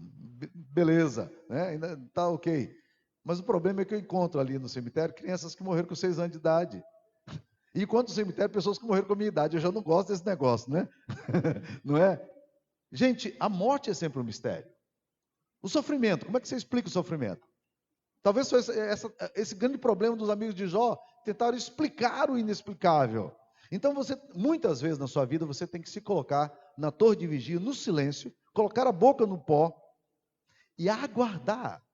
beleza, né? Ainda está ok. Mas o problema é que eu encontro ali no cemitério crianças que morreram com 6 anos de idade. E enquanto no cemitério, pessoas que morreram com a minha idade. Eu já não gosto desse negócio, né? Não é? Gente, a morte é sempre um mistério. O sofrimento, como é que você explica o sofrimento? Talvez foi esse grande problema dos amigos de Jó, tentaram explicar o inexplicável. Então, muitas vezes na sua vida, você tem que se colocar na torre de vigia, no silêncio, colocar a boca no pó e aguardar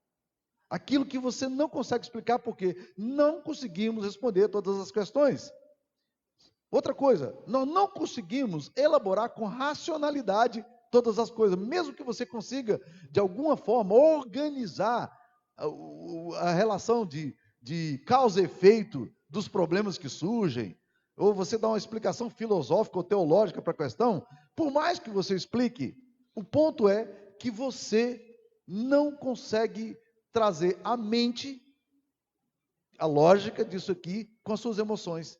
aquilo que você não consegue explicar, porque não conseguimos responder todas as questões. Outra coisa, nós não conseguimos elaborar com racionalidade todas as coisas, mesmo que você consiga, de alguma forma, organizar a relação de causa e efeito dos problemas que surgem, ou você dá uma explicação filosófica ou teológica para a questão, por mais que você explique, o ponto é que você não consegue trazer à mente a lógica disso aqui com as suas emoções.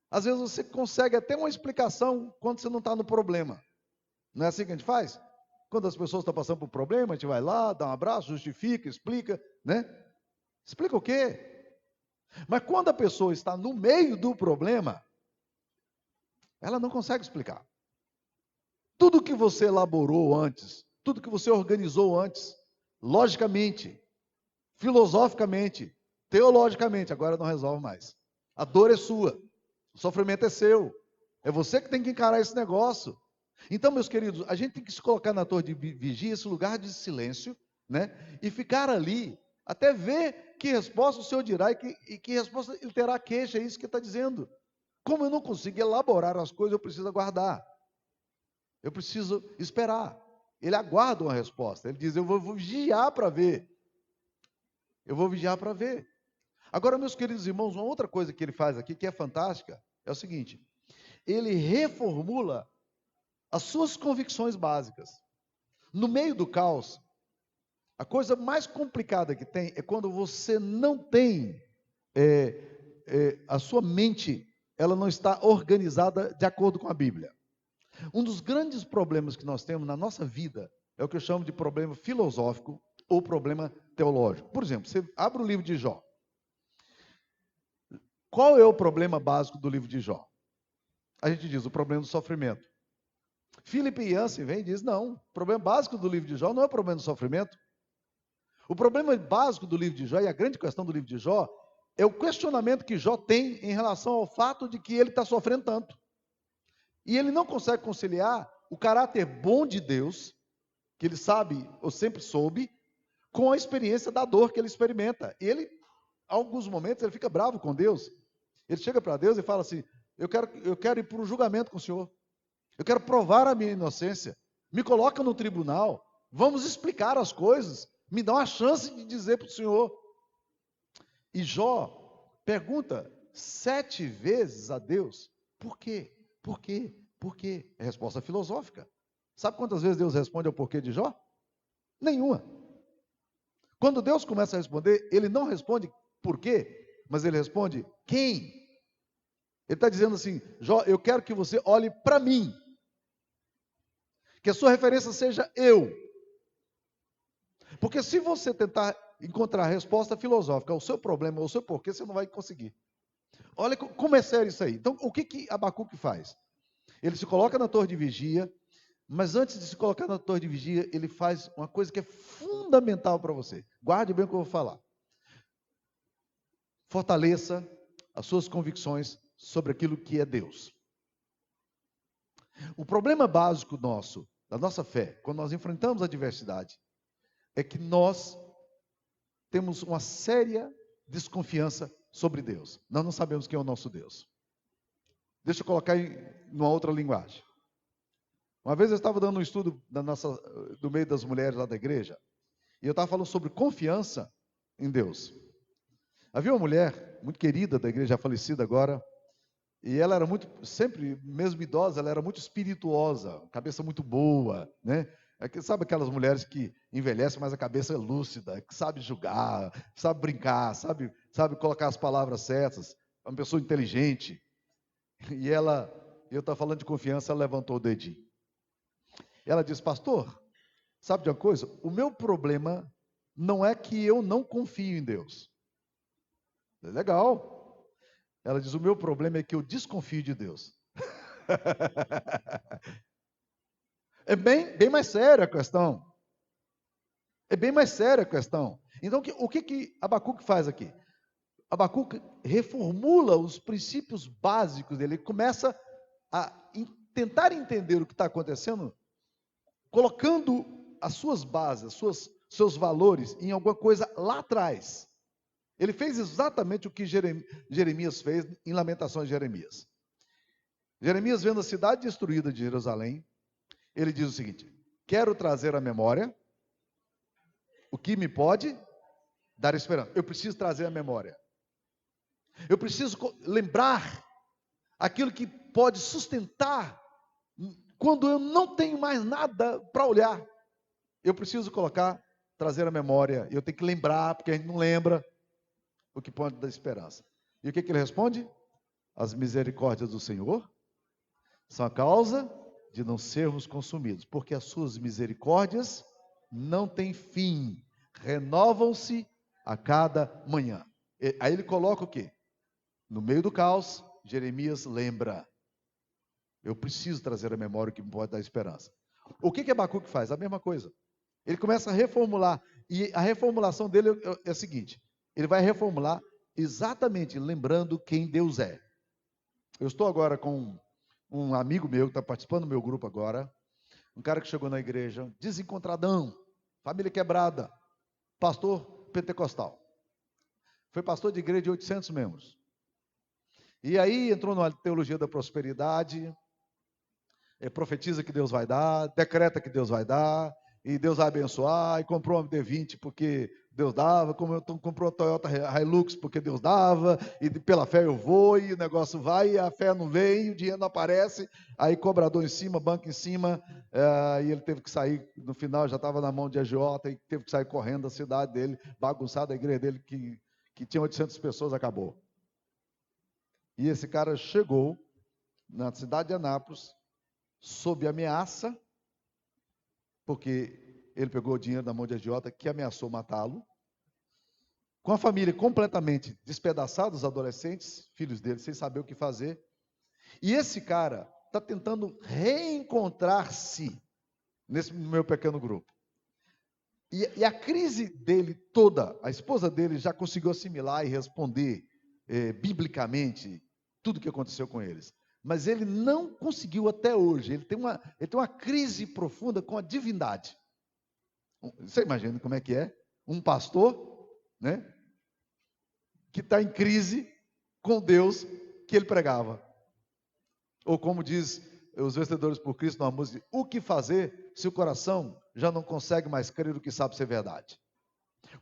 Às vezes você consegue até uma explicação quando você não está no problema. Não é assim que a gente faz? Quando as pessoas estão passando por problema, a gente vai lá, dá um abraço, justifica, explica, né? Explica o quê? Mas quando a pessoa está no meio do problema, ela não consegue explicar. Tudo que você elaborou antes, tudo que você organizou antes, logicamente, filosoficamente, teologicamente, agora não resolve mais. A dor é sua, o sofrimento é seu, é você que tem que encarar esse negócio. Então, meus queridos, a gente tem que se colocar na torre de vigia, esse lugar de silêncio, né? E ficar ali, até ver que resposta o Senhor dirá e que resposta ele terá queixa, é isso que ele está dizendo. Como eu não consigo elaborar as coisas, eu preciso aguardar. Eu preciso esperar. Ele aguarda uma resposta. Ele diz, eu vou vigiar para ver. Eu vou vigiar para ver. Agora, meus queridos irmãos, uma outra coisa que ele faz aqui, que é fantástica, é o seguinte. Ele reformula as suas convicções básicas. No meio do caos, a coisa mais complicada que tem é quando você não tem, a sua mente, ela não está organizada de acordo com a Bíblia. Um dos grandes problemas que nós temos na nossa vida é o que eu chamo de problema filosófico ou problema teológico. Por exemplo, você abre o livro de Jó. Qual é o problema básico do livro de Jó? A gente diz o problema do sofrimento. Philip Yancey vem e diz, não, o problema básico do livro de Jó não é o problema do sofrimento. O problema básico do livro de Jó, e a grande questão do livro de Jó, é o questionamento que Jó tem em relação ao fato de que ele está sofrendo tanto. E ele não consegue conciliar o caráter bom de Deus que ele sabe, ou sempre soube, com a experiência da dor que ele experimenta. E ele, em alguns momentos, ele fica bravo com Deus. Ele chega para Deus e fala assim: eu quero ir para o julgamento com o Senhor. Eu quero provar a minha inocência. Me coloca no tribunal. Vamos explicar as coisas. Me dá uma chance de dizer para o Senhor. E Jó pergunta 7 vezes a Deus: por quê? Por quê? Por quê? É resposta filosófica. Sabe quantas vezes Deus responde ao porquê de Jó? Nenhuma. Quando Deus começa a responder, ele não responde por quê, mas ele responde quem. Ele está dizendo assim: Jó, eu quero que você olhe para mim. Que a sua referência seja eu. Porque se você tentar encontrar a resposta filosófica ao seu problema, ao seu porquê, você não vai conseguir. Olha como é sério isso aí. Então, o que Abacuque faz? Ele se coloca na torre de vigia, mas antes de se colocar na torre de vigia, ele faz uma coisa que é fundamental para você. Guarde bem o que eu vou falar. Fortaleça as suas convicções sobre aquilo que é Deus. O problema básico nosso, da nossa fé, quando nós enfrentamos a adversidade, é que nós temos uma séria desconfiança sobre Deus. Nós não sabemos quem é o nosso Deus. Deixa eu colocar em uma outra linguagem. Uma vez eu estava dando um estudo do meio das mulheres lá da igreja, e eu estava falando sobre confiança em Deus. Havia uma mulher muito querida da igreja, falecida agora, e ela era sempre, mesmo idosa, ela era muito espirituosa, cabeça muito boa, né? Sabe aquelas mulheres que envelhecem, mas a cabeça é lúcida, que sabe julgar, sabe brincar, sabe colocar as palavras certas, é uma pessoa inteligente. E eu estava falando de confiança, ela levantou o dedinho. Ela disse: pastor, sabe de uma coisa? O meu problema não é que eu não confio em Deus. Legal. Ela diz: o meu problema é que eu desconfio de Deus. É bem mais séria a questão. É bem mais séria a questão. Então, o que Abacuque faz aqui? Abacuque reformula os princípios básicos dele. Ele começa a tentar entender o que está acontecendo, colocando as suas bases, seus valores em alguma coisa lá atrás. Ele fez exatamente o que Jeremias fez em Lamentações de Jeremias. Jeremias, vendo a cidade destruída de Jerusalém, ele diz o seguinte: quero trazer à memória o que me pode dar esperança. Eu preciso trazer à memória. Eu preciso lembrar aquilo que pode sustentar quando eu não tenho mais nada para olhar. Eu preciso trazer à memória. Eu tenho que lembrar, porque a gente não lembra o que pode dar esperança. E o que ele responde? As misericórdias do Senhor são a causa de não sermos consumidos, porque as suas misericórdias não têm fim, renovam-se a cada manhã. Aí ele coloca o quê? No meio do caos, Jeremias lembra: eu preciso trazer à memória o que me pode dar esperança. O que Abacuque faz? A mesma coisa. Ele começa a reformular, e a reformulação dele é a seguinte: ele vai reformular exatamente lembrando quem Deus é. Eu estou agora com um amigo meu que está participando do meu grupo agora, um cara que chegou na igreja, desencontradão, família quebrada, pastor pentecostal. Foi pastor de igreja de 800 membros. E aí entrou na teologia da prosperidade, profetiza que Deus vai dar, decreta que Deus vai dar, e Deus vai abençoar, e comprou uma D20 porque Deus dava, comprou a Toyota Hilux porque Deus dava, e pela fé eu vou, e o negócio vai, e a fé não vem, e o dinheiro não aparece, aí cobrador em cima, banco em cima, e ele teve que sair, no final já estava na mão de agiota, e teve que sair correndo da cidade dele, bagunçado, a igreja dele, que tinha 800 pessoas, acabou. E esse cara chegou na cidade de Anápolis, sob ameaça, porque ele pegou o dinheiro da mão de agiota que ameaçou matá-lo, com a família completamente despedaçada, os adolescentes, filhos dele, sem saber o que fazer. E esse cara está tentando reencontrar-se nesse meu pequeno grupo. E a crise dele toda, a esposa dele já conseguiu assimilar e responder biblicamente tudo o que aconteceu com eles. Mas ele não conseguiu até hoje. Ele tem uma crise profunda com a divindade. Você imagina como é que é? Um pastor, né? Que está em crise com Deus que ele pregava. Ou como diz os vencedores por Cristo na música, o que fazer se o coração já não consegue mais crer o que sabe ser verdade?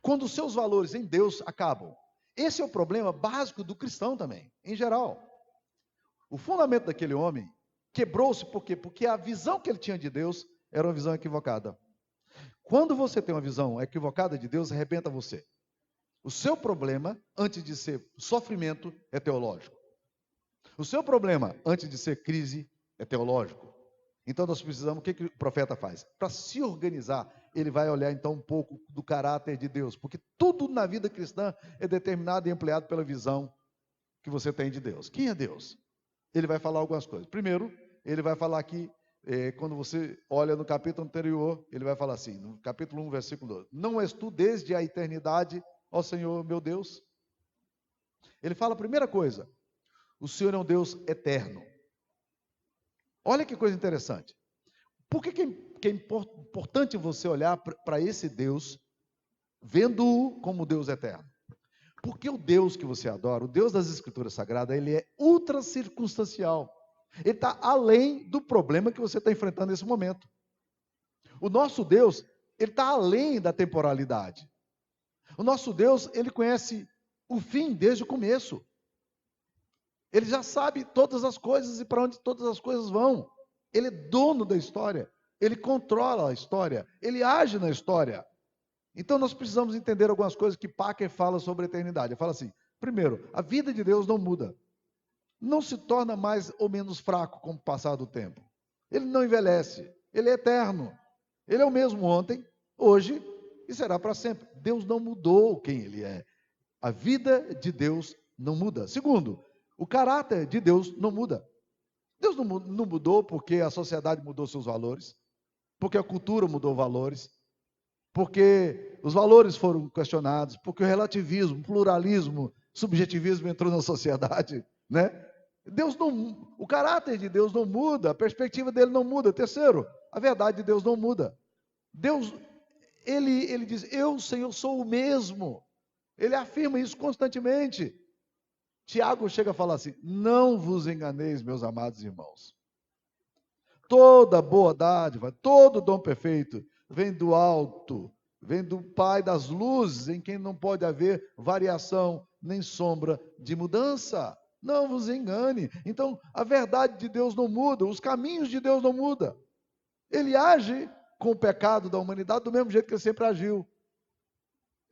Quando os seus valores em Deus acabam. Esse é o problema básico do cristão também, em geral. O fundamento daquele homem quebrou-se por quê? Porque a visão que ele tinha de Deus era uma visão equivocada. Quando você tem uma visão equivocada de Deus, arrebenta você. O seu problema, antes de ser sofrimento, é teológico. O seu problema, antes de ser crise, é teológico. Então nós precisamos, o que o profeta faz? Para se organizar, ele vai olhar então um pouco do caráter de Deus, porque tudo na vida cristã é determinado e ampliado pela visão que você tem de Deus. Quem é Deus? Ele vai falar algumas coisas. Primeiro, ele vai falar aqui, quando você olha no capítulo anterior, ele vai falar assim, no capítulo 1, versículo 12, não és tu desde a eternidade, ó Senhor meu Deus? Ele fala a primeira coisa, o Senhor é um Deus eterno. Olha que coisa interessante. Por que é importante você olhar para esse Deus, vendo-o como Deus eterno? Porque o Deus que você adora, o Deus das Escrituras Sagradas, ele é ultra circunstancial. Ele está além do problema que você está enfrentando nesse momento. O nosso Deus, ele está além da temporalidade. O nosso Deus, ele conhece o fim desde o começo. Ele já sabe todas as coisas e para onde todas as coisas vão. Ele é dono da história. Ele controla a história. Ele age na história. Então nós precisamos entender algumas coisas que Packer fala sobre a eternidade. Ele fala assim, primeiro, a vida de Deus não muda. Não se torna mais ou menos fraco com o passar do tempo. Ele não envelhece. Ele é eterno. Ele é o mesmo ontem, hoje e será para sempre. Deus não mudou quem ele é. A vida de Deus não muda. Segundo, o caráter de Deus não muda. Deus não mudou porque a sociedade mudou seus valores, porque a cultura mudou valores, porque os valores foram questionados, porque o relativismo, pluralismo, subjetivismo entrou na sociedade, né? Deus não, o caráter de Deus não muda, a perspectiva dele não muda. Terceiro, a verdade de Deus não muda. Deus, ele diz, eu, Senhor, sou o mesmo. Ele afirma isso constantemente. Tiago chega a falar assim, não vos enganeis, meus amados irmãos. Toda boa dádiva, todo dom perfeito, vem do alto, vem do Pai das luzes, em quem não pode haver variação, nem sombra de mudança. Não vos engane. Então, a verdade de Deus não muda, os caminhos de Deus não mudam. Ele age com o pecado da humanidade do mesmo jeito que ele sempre agiu.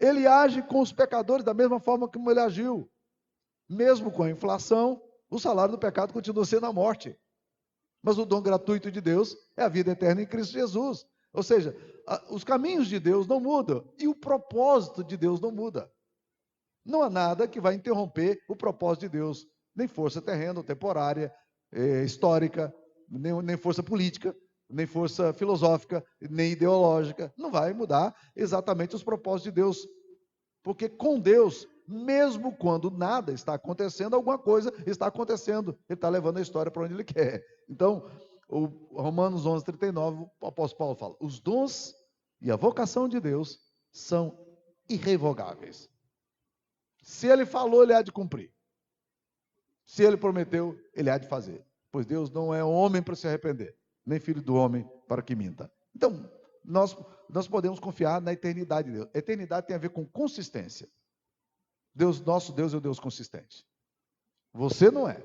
Ele age com os pecadores da mesma forma como ele agiu. Mesmo com a inflação, o salário do pecado continua sendo a morte. Mas o dom gratuito de Deus é a vida eterna em Cristo Jesus. Ou seja, os caminhos de Deus não mudam e o propósito de Deus não muda. Não há nada que vai interromper o propósito de Deus, nem força terrena, temporária, histórica, nem força política, nem força filosófica, nem ideológica. Não vai mudar exatamente os propósitos de Deus. Porque com Deus, mesmo quando nada está acontecendo, alguma coisa está acontecendo. Ele está levando a história para onde ele quer. Então, o Romanos 11:39, o apóstolo Paulo fala, os dons e a vocação de Deus são irrevogáveis. Se ele falou, ele há de cumprir. Se ele prometeu, ele há de fazer. Pois Deus não é homem para se arrepender, nem filho do homem para que minta. Então, nós podemos confiar na eternidade de Deus. A eternidade tem a ver com consistência. Nosso Deus é o Deus consistente. Você não é.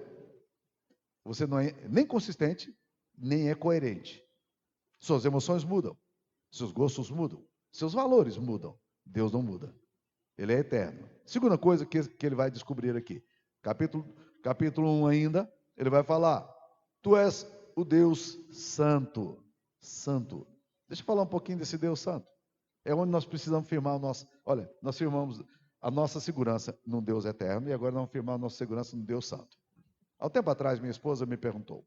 Você não é nem consistente, nem é coerente. Suas emoções mudam. Seus gostos mudam. Seus valores mudam. Deus não muda. Ele é eterno. Segunda coisa que ele vai descobrir aqui. Capítulo 1 ainda, ele vai falar, tu és o Deus santo. Santo. Deixa eu falar um pouquinho desse Deus santo. É onde nós precisamos firmar o nosso... Olha, nós firmamos a nossa segurança num Deus eterno e agora nós vamos firmar a nossa segurança num Deus santo. Há um tempo atrás, minha esposa me perguntou,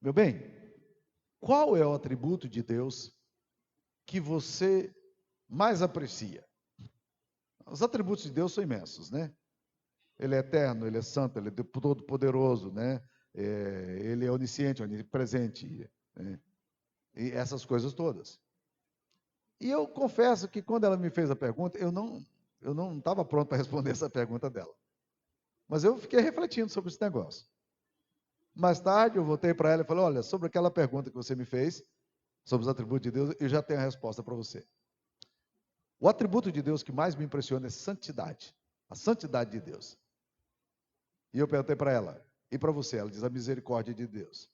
meu bem, qual é o atributo de Deus que você mais aprecia? Os atributos de Deus são imensos, né? Ele é eterno, ele é santo, ele é todo poderoso, né? Ele é onisciente, onipresente, né? E essas coisas todas. E eu confesso que quando ela me fez a pergunta, eu não estava pronto para responder essa pergunta dela. Mas eu fiquei refletindo sobre esse negócio. Mais tarde eu voltei para ela e falei, olha, sobre aquela pergunta que você me fez, sobre os atributos de Deus, eu já tenho a resposta para você. O atributo de Deus que mais me impressiona é santidade. A santidade de Deus. E eu perguntei para ela, e para você? Ela diz, a misericórdia de Deus.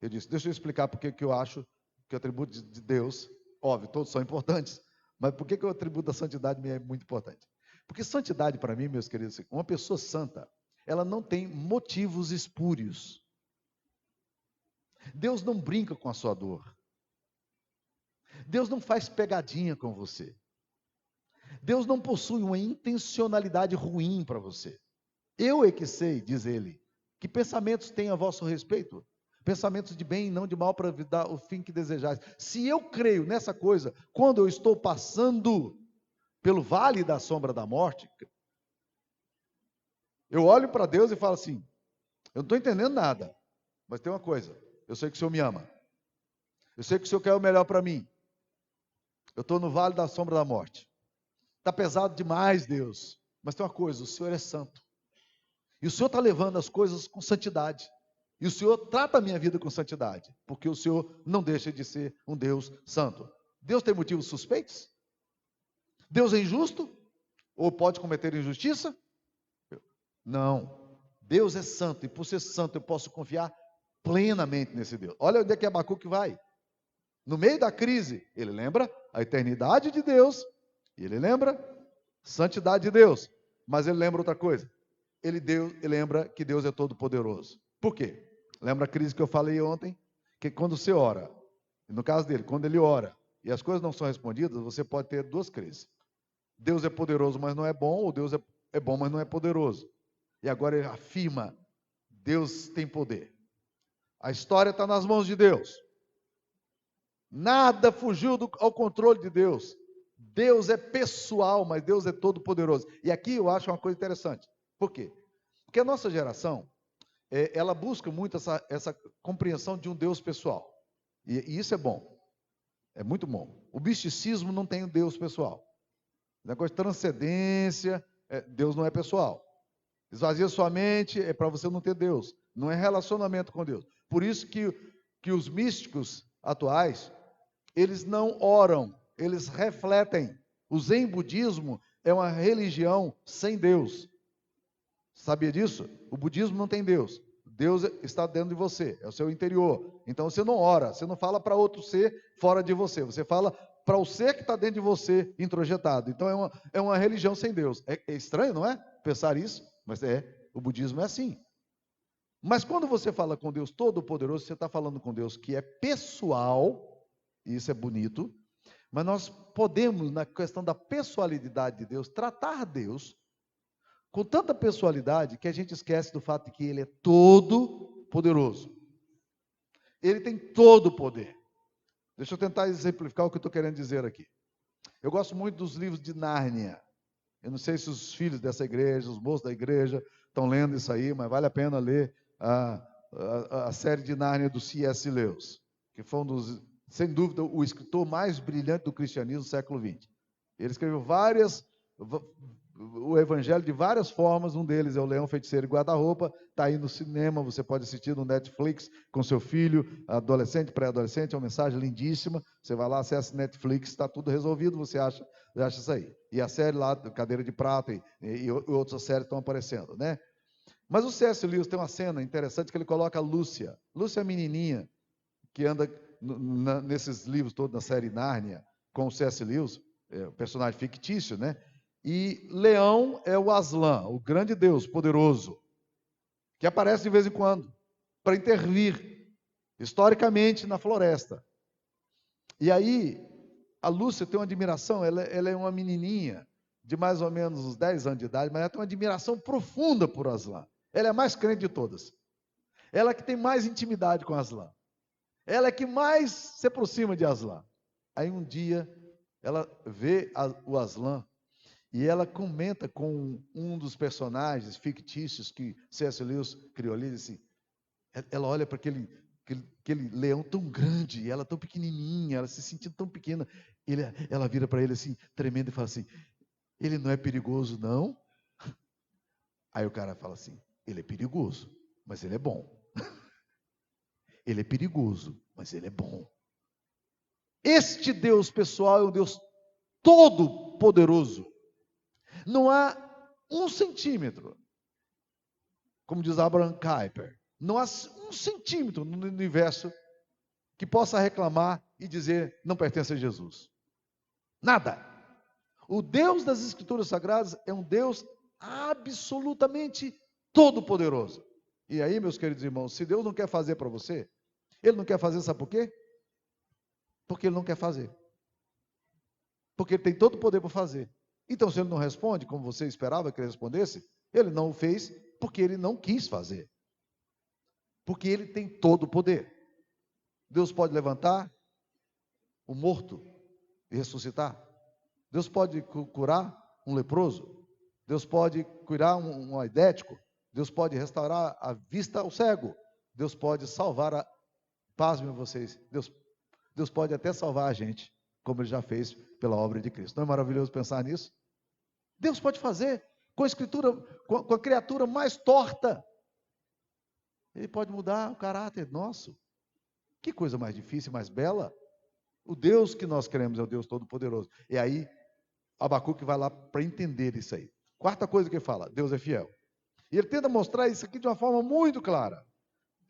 Eu disse, deixa eu explicar porque que eu acho que o atributo de Deus, óbvio, todos são importantes, mas por que o atributo da santidade me é muito importante? Porque santidade para mim, meus queridos, uma pessoa santa, ela não tem motivos espúrios. Deus não brinca com a sua dor. Deus não faz pegadinha com você. Deus não possui uma intencionalidade ruim para você. Eu é que sei, diz ele, que pensamentos têm a vosso respeito. Pensamentos de bem e não de mal para dar o fim que desejais. Se eu creio nessa coisa, quando eu estou passando pelo vale da sombra da morte, eu olho para Deus e falo assim, eu não estou entendendo nada, mas tem uma coisa, eu sei que o Senhor me ama. Eu sei que o Senhor quer o melhor para mim. Eu estou no vale da sombra da morte. Está pesado demais, Deus. Mas tem uma coisa, o Senhor é santo. E o Senhor está levando as coisas com santidade. E o Senhor trata a minha vida com santidade. Porque o Senhor não deixa de ser um Deus santo. Deus tem motivos suspeitos? Deus é injusto? Ou pode cometer injustiça? Não. Deus é santo. E por ser santo eu posso confiar plenamente nesse Deus. Olha onde é que Abacuque vai. No meio da crise, ele lembra a eternidade de Deus. E ele lembra santidade de Deus. Mas ele lembra outra coisa. Ele lembra que Deus é todo poderoso. Por quê? Lembra a crise que eu falei ontem? Que quando você ora, no caso dele, quando ele ora, e as coisas não são respondidas, você pode ter duas crises. Deus é poderoso, mas não é bom, ou Deus é bom, mas não é poderoso. E agora ele afirma, Deus tem poder. A história está nas mãos de Deus. Nada fugiu ao controle de Deus. Deus é pessoal, mas Deus é todo poderoso. E aqui eu acho uma coisa interessante. Por quê? Porque a nossa geração, ela busca muito essa compreensão de um Deus pessoal. E isso é bom. É muito bom. O misticismo não tem um Deus pessoal. O negócio de transcendência, Deus não é pessoal. Esvazia sua mente, é para você não ter Deus. Não é relacionamento com Deus. Por isso que os místicos atuais, eles não oram, eles refletem. O Zen budismo é uma religião sem Deus. Sabia disso? O budismo não tem Deus. Deus está dentro de você, é o seu interior. Então você não ora, você não fala para outro ser fora de você. Você fala para o ser que está dentro de você, introjetado. Então é uma religião sem Deus. É estranho, não é? Pensar isso, mas o budismo é assim. Mas quando você fala com Deus Todo-Poderoso, você está falando com Deus que é pessoal, e isso é bonito, mas nós podemos, na questão da pessoalidade de Deus, tratar Deus com tanta pessoalidade que a gente esquece do fato de que Ele é todo-poderoso. Ele tem todo o poder. Deixa eu tentar exemplificar o que eu estou querendo dizer aqui. Eu gosto muito dos livros de Nárnia. Eu não sei se os filhos dessa igreja, os moços da igreja, estão lendo isso aí, mas vale a pena ler a série de Nárnia do C.S. Lewis, que foi sem dúvida, o escritor mais brilhante do cristianismo do século XX. Ele escreveu o evangelho de várias formas, um deles é o Leão, Feiticeiro e Guarda-Roupa, está aí no cinema, você pode assistir no Netflix com seu filho, adolescente, pré-adolescente, é uma mensagem lindíssima, você vai lá, acessa Netflix, está tudo resolvido, você acha isso aí. E a série lá, Cadeira de Prata e outras séries estão aparecendo, né? Mas o C.S. Lewis tem uma cena interessante que ele coloca a Lúcia. Lúcia é a menininha que anda nesses livros todos da série Nárnia, com o C.S. Lewis, o personagem fictício, né? E Leão é o Aslan, o grande Deus poderoso, que aparece de vez em quando para intervir historicamente na floresta. E aí, a Lúcia tem uma admiração, ela é uma menininha de mais ou menos uns 10 anos de idade, mas ela tem uma admiração profunda por Aslan. Ela é a mais crente de todas. Ela é que tem mais intimidade com Aslan. Ela é que mais se aproxima de Aslan. Aí um dia, ela vê o Aslan e ela comenta com um dos personagens fictícios que C.S. Lewis criou ali, assim, ela olha para aquele aquele leão tão grande, e ela tão pequenininha, ela se sentindo tão pequena. Ela vira para ele assim, tremendo, e fala assim: ele não é perigoso, não? Aí o cara fala assim: ele é perigoso, mas ele é bom. Ele é perigoso, mas ele é bom. Este Deus pessoal é um Deus todo poderoso. Não há 1 centímetro, como diz Abraham Kuyper, não há 1 centímetro no universo que possa reclamar e dizer não pertence a Jesus. Nada. O Deus das Escrituras Sagradas é um Deus absolutamente todo-poderoso. E aí, meus queridos irmãos, se Deus não quer fazer para você, Ele não quer fazer, sabe por quê? Porque Ele não quer fazer. Porque Ele tem todo o poder para fazer. Então, se Ele não responde como você esperava que Ele respondesse, Ele não o fez porque Ele não quis fazer. Porque Ele tem todo o poder. Deus pode levantar o morto e ressuscitar. Deus pode curar um leproso. Deus pode curar um aidético. Deus pode restaurar a vista ao cego. Deus pode salvar pasmem vocês, Deus pode até salvar a gente, como Ele já fez pela obra de Cristo. Não é maravilhoso pensar nisso? Deus pode fazer com a escritura, com a criatura mais torta. Ele pode mudar o caráter nosso. Que coisa mais difícil, mais bela. O Deus que nós queremos é o Deus Todo-Poderoso. E aí, Abacuque vai lá para entender isso aí. Quarta coisa que ele fala: Deus é fiel. E ele tenta mostrar isso aqui de uma forma muito clara.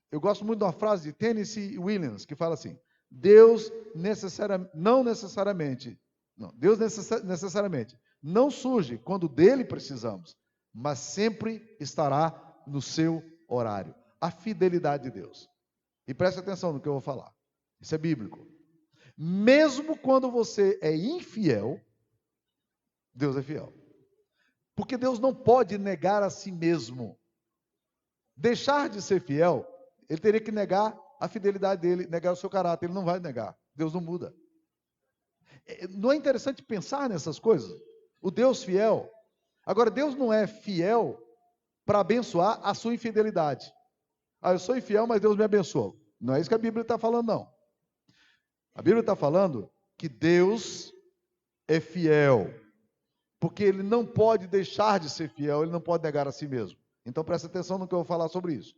Eu gosto muito de uma frase de Tennessee Williams, que fala assim: Deus necessariamente não surge quando dele precisamos, mas sempre estará no seu horário. A fidelidade de Deus. E preste atenção no que eu vou falar. Isso é bíblico. Mesmo quando você é infiel, Deus é fiel. Porque Deus não pode negar a si mesmo. Deixar de ser fiel, Ele teria que negar a fidelidade dele, negar o seu caráter. Ele não vai negar. Deus não muda. Não é interessante pensar nessas coisas? O Deus fiel. Agora, Deus não é fiel para abençoar a sua infidelidade. Ah, eu sou infiel, mas Deus me abençoou. Não é isso que a Bíblia está falando, não. A Bíblia está falando que Deus é fiel, porque Ele não pode deixar de ser fiel, Ele não pode negar a si mesmo. Então, presta atenção no que eu vou falar sobre isso.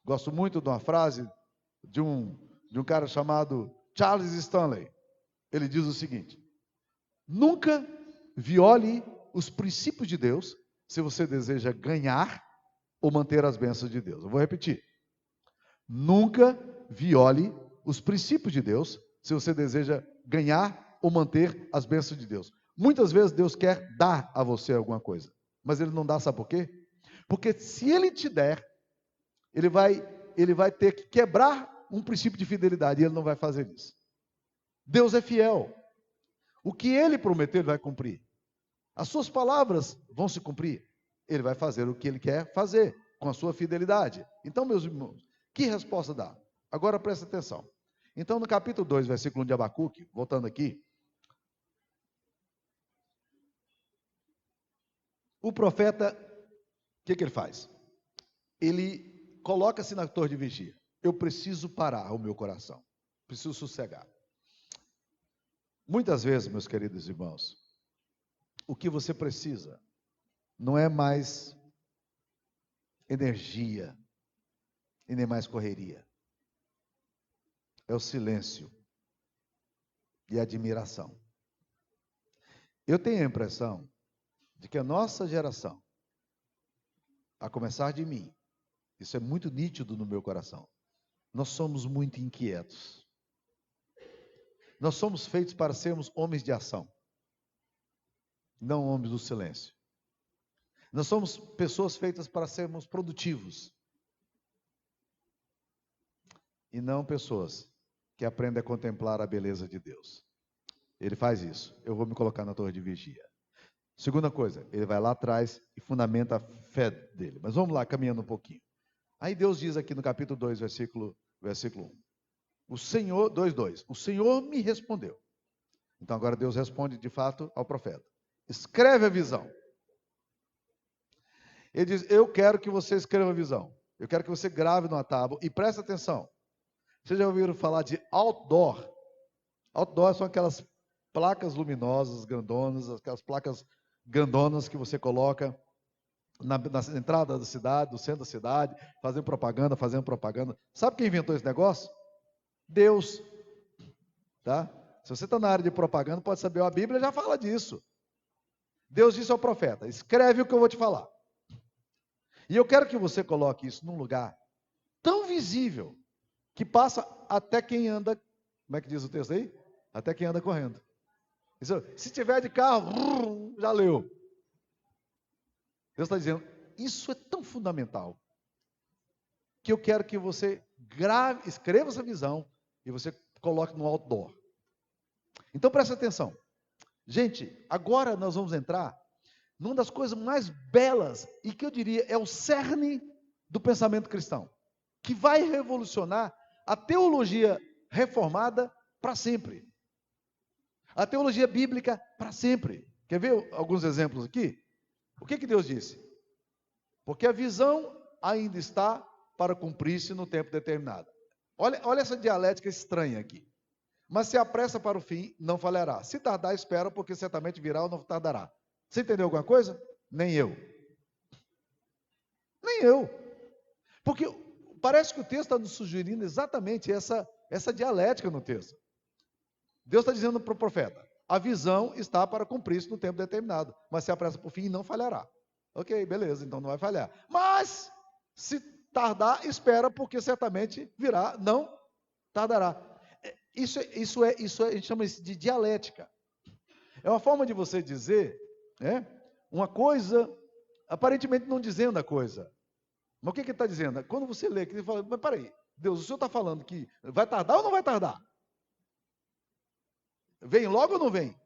Gosto muito de uma frase de um cara chamado Charles Stanley. Ele diz o seguinte: nunca viole os princípios de Deus se você deseja ganhar ou manter as bênçãos de Deus. Eu vou repetir. Nunca viole os princípios de Deus se você deseja ganhar ou manter as bênçãos de Deus. Muitas vezes Deus quer dar a você alguma coisa, mas Ele não dá, sabe por quê? Porque se Ele te der, Ele vai ter que quebrar um princípio de fidelidade, e Ele não vai fazer isso. Deus é fiel. O que Ele prometeu, Ele vai cumprir. As suas palavras vão se cumprir. Ele vai fazer o que Ele quer fazer, com a sua fidelidade. Então, meus irmãos, que resposta dá? Agora presta atenção. Então, no capítulo 2, versículo 1 de Abacuque, voltando aqui, o profeta, o que ele faz? Ele coloca-se na torre de vigia. Eu preciso parar o meu coração. Preciso sossegar. Muitas vezes, meus queridos irmãos, o que você precisa não é mais energia e nem mais correria. É o silêncio e a admiração. Eu tenho a impressão de que a nossa geração, a começar de mim, isso é muito nítido no meu coração, nós somos muito inquietos. Nós somos feitos para sermos homens de ação, não homens do silêncio. Nós somos pessoas feitas para sermos produtivos, e não pessoas que aprendem a contemplar a beleza de Deus. Ele faz isso. Eu vou me colocar na torre de vigia. Segunda coisa, ele vai lá atrás e fundamenta a fé dele. Mas vamos lá, caminhando um pouquinho. Aí Deus diz aqui no capítulo 2, versículo 1. O Senhor, 2:2. O Senhor me respondeu. Então agora Deus responde de fato ao profeta. Escreve a visão. Ele diz: eu quero que você escreva a visão. Eu quero que você grave numa tábua. E presta atenção. Vocês já ouviram falar de outdoor? Outdoor são aquelas placas luminosas, grandonas, aquelas placas grandonas que você coloca na entrada da cidade, no centro da cidade, fazendo propaganda. Sabe quem inventou esse negócio? Deus. Tá? Se você está na área de propaganda, pode saber, a Bíblia já fala disso. Deus disse ao profeta, escreve o que eu vou te falar. E eu quero que você coloque isso num lugar tão visível, que passa até quem anda, como é que diz o texto aí? Até quem anda correndo. Se tiver de carro, já leu. Deus está dizendo, isso é tão fundamental, que eu quero que você escreva essa visão, e você coloque no outdoor. Então presta atenção. Gente, agora nós vamos entrar numa das coisas mais belas, e que eu diria é o cerne do pensamento cristão, que vai revolucionar a teologia reformada para sempre. A teologia bíblica para sempre. Quer ver alguns exemplos aqui? O que Deus disse? Porque a visão ainda está para cumprir-se no tempo determinado. Olha essa dialética estranha aqui. Mas se apressa para o fim, não falhará. Se tardar, espera, porque certamente virá ou não tardará. Você entendeu alguma coisa? Nem eu. Nem eu. Porque parece que o texto está nos sugerindo exatamente essa dialética no texto. Deus está dizendo para o profeta, a visão está para cumprir-se no tempo determinado, mas se apressa para o fim, não falhará. Ok, beleza, então não vai falhar. Mas, se tardar, espera, porque certamente virá, não tardará. Isso a gente chama isso de dialética. É uma forma de você dizer, uma coisa, aparentemente não dizendo a coisa. Mas o que ele está dizendo? Quando você lê, ele fala, mas peraí, Deus, o Senhor está falando que vai tardar ou não vai tardar? Vem logo ou não vem?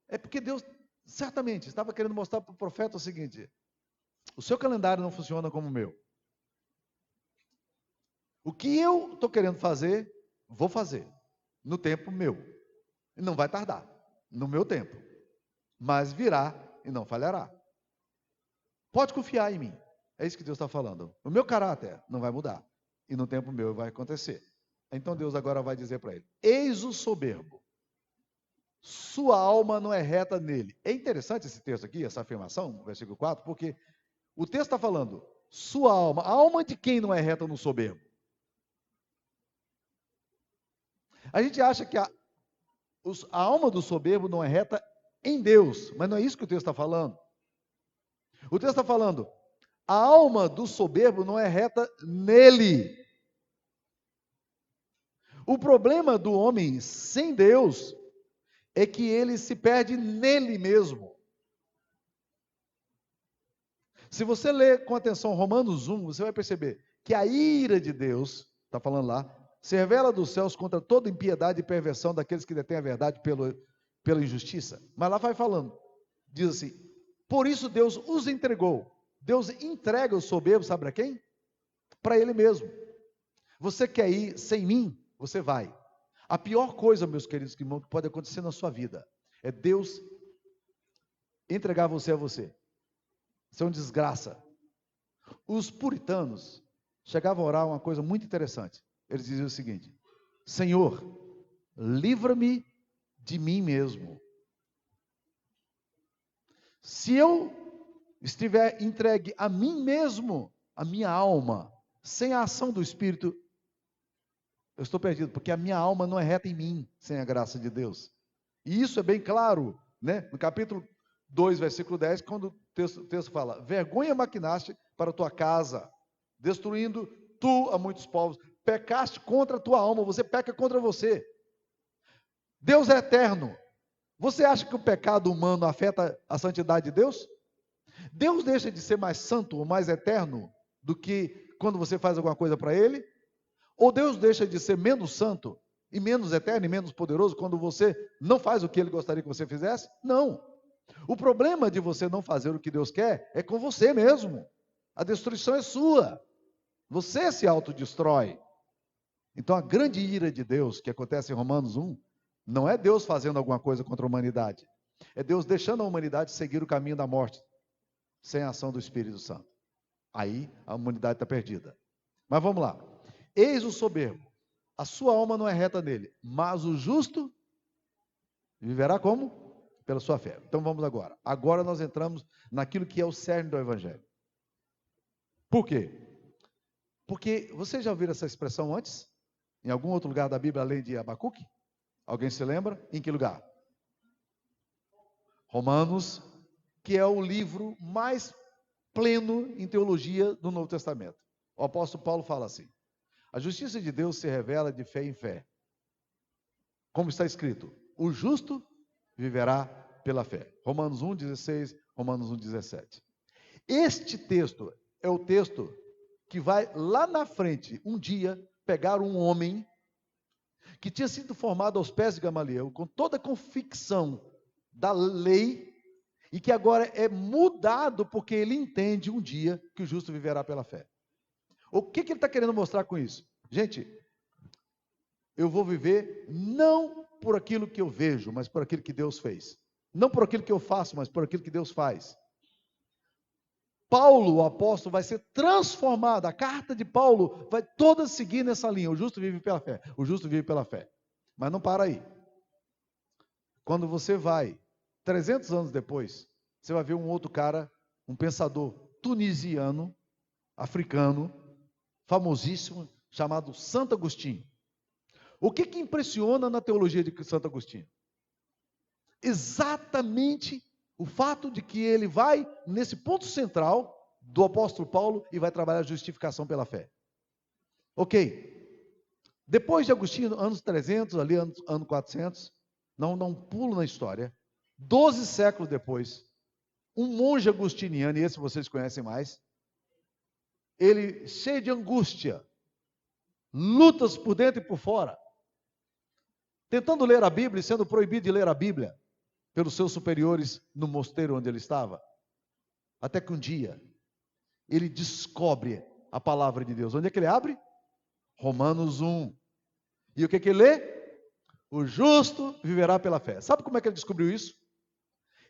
É porque Deus, certamente, estava querendo mostrar para o profeta o seguinte, o seu calendário não funciona como o meu. O que eu estou querendo fazer, vou fazer, no tempo meu. E não vai tardar, no meu tempo. Mas virá e não falhará. Pode confiar em mim. É isso que Deus está falando. O meu caráter não vai mudar. E no tempo meu vai acontecer. Então Deus agora vai dizer para ele, eis o soberbo. Sua alma não é reta nele. É interessante esse texto aqui, essa afirmação, versículo 4, porque o texto está falando, sua alma, a alma de quem não é reta no soberbo? A gente acha que a alma do soberbo não é reta em Deus, mas não é isso que o texto está falando. O texto está falando, a alma do soberbo não é reta nele. O problema do homem sem Deus é que ele se perde nele mesmo. Se você ler com atenção Romanos 1, você vai perceber que a ira de Deus, está falando lá, se revela dos céus contra toda impiedade e perversão daqueles que detêm a verdade pela injustiça. Mas lá vai falando, diz assim, por isso Deus os entregou. Deus entrega o soberbo, sabe para quem? Para ele mesmo. Você quer ir sem mim? Você vai. A pior coisa, meus queridos irmãos, que pode acontecer na sua vida, é Deus entregar você a você. Isso é uma desgraça. Os puritanos chegavam a orar uma coisa muito interessante. Eles diziam o seguinte, Senhor, livra-me de mim mesmo. Se eu estiver entregue a mim mesmo, a minha alma, sem a ação do Espírito, eu estou perdido, porque a minha alma não é reta em mim, sem a graça de Deus. E isso é bem claro, né? No capítulo 2, versículo 10, quando o texto fala, vergonha maquinaste para a tua casa, destruindo tu a muitos povos, pecaste contra a tua alma, você peca contra você. Deus é eterno. Você acha que o pecado humano afeta a santidade de Deus? Deus deixa de ser mais santo ou mais eterno do que quando você faz alguma coisa para Ele? Ou Deus deixa de ser menos santo e menos eterno e menos poderoso quando você não faz o que Ele gostaria que você fizesse? Não. O problema de você não fazer o que Deus quer é com você mesmo. A destruição é sua. Você se autodestrói. Então a grande ira de Deus que acontece em Romanos 1, não é Deus fazendo alguma coisa contra a humanidade. É Deus deixando a humanidade seguir o caminho da morte, sem a ação do Espírito Santo. Aí a humanidade está perdida. Mas vamos lá. Eis o soberbo. a sua alma não é reta nele, mas o justo viverá como? Pela sua fé. Então vamos agora. Agora nós entramos naquilo que é o cerne do Evangelho. Por quê? Porque vocês já ouviram essa expressão antes? Em algum outro lugar da Bíblia, além de Abacuque? Alguém se lembra? Em que lugar? Romanos, que é o livro mais pleno em teologia do Novo Testamento. O apóstolo Paulo fala assim: a justiça de Deus se revela de fé em fé. Como está escrito, o justo viverá pela fé. Romanos 1,16, Romanos 1,17. Este texto é o texto que vai lá na frente, um dia, pegar um homem que tinha sido formado aos pés de Gamaliel, com toda a convicção da lei, e que agora é mudado porque ele entende um dia que o justo viverá pela fé. O que ele está querendo mostrar com isso? Gente, eu vou viver não por aquilo que eu vejo, mas por aquilo que Deus fez. Não por aquilo que eu faço, mas por aquilo que Deus faz. Paulo, o apóstolo, vai ser transformado. A carta de Paulo vai toda seguir nessa linha. O justo vive pela fé. O justo vive pela fé. Mas não para aí. Quando você vai, 300 anos depois, você vai ver um outro cara, um pensador tunisiano, africano, famosíssimo, chamado Santo Agostinho. O que impressiona na teologia de Santo Agostinho? Exatamente o fato de que ele vai nesse ponto central do apóstolo Paulo e vai trabalhar a justificação pela fé. Ok. Depois de Agostinho, anos 300, ali ano 400, não dá um pulo na história, 12 séculos depois, um monge agostiniano, e esse vocês conhecem mais, ele cheio de angústia, lutas por dentro e por fora, tentando ler a Bíblia e sendo proibido de ler a Bíblia pelos seus superiores no mosteiro onde ele estava. Até que um dia, ele descobre a palavra de Deus. Onde é que ele abre? Romanos 1. E o que ele lê? O justo viverá pela fé. Sabe como é que ele descobriu isso?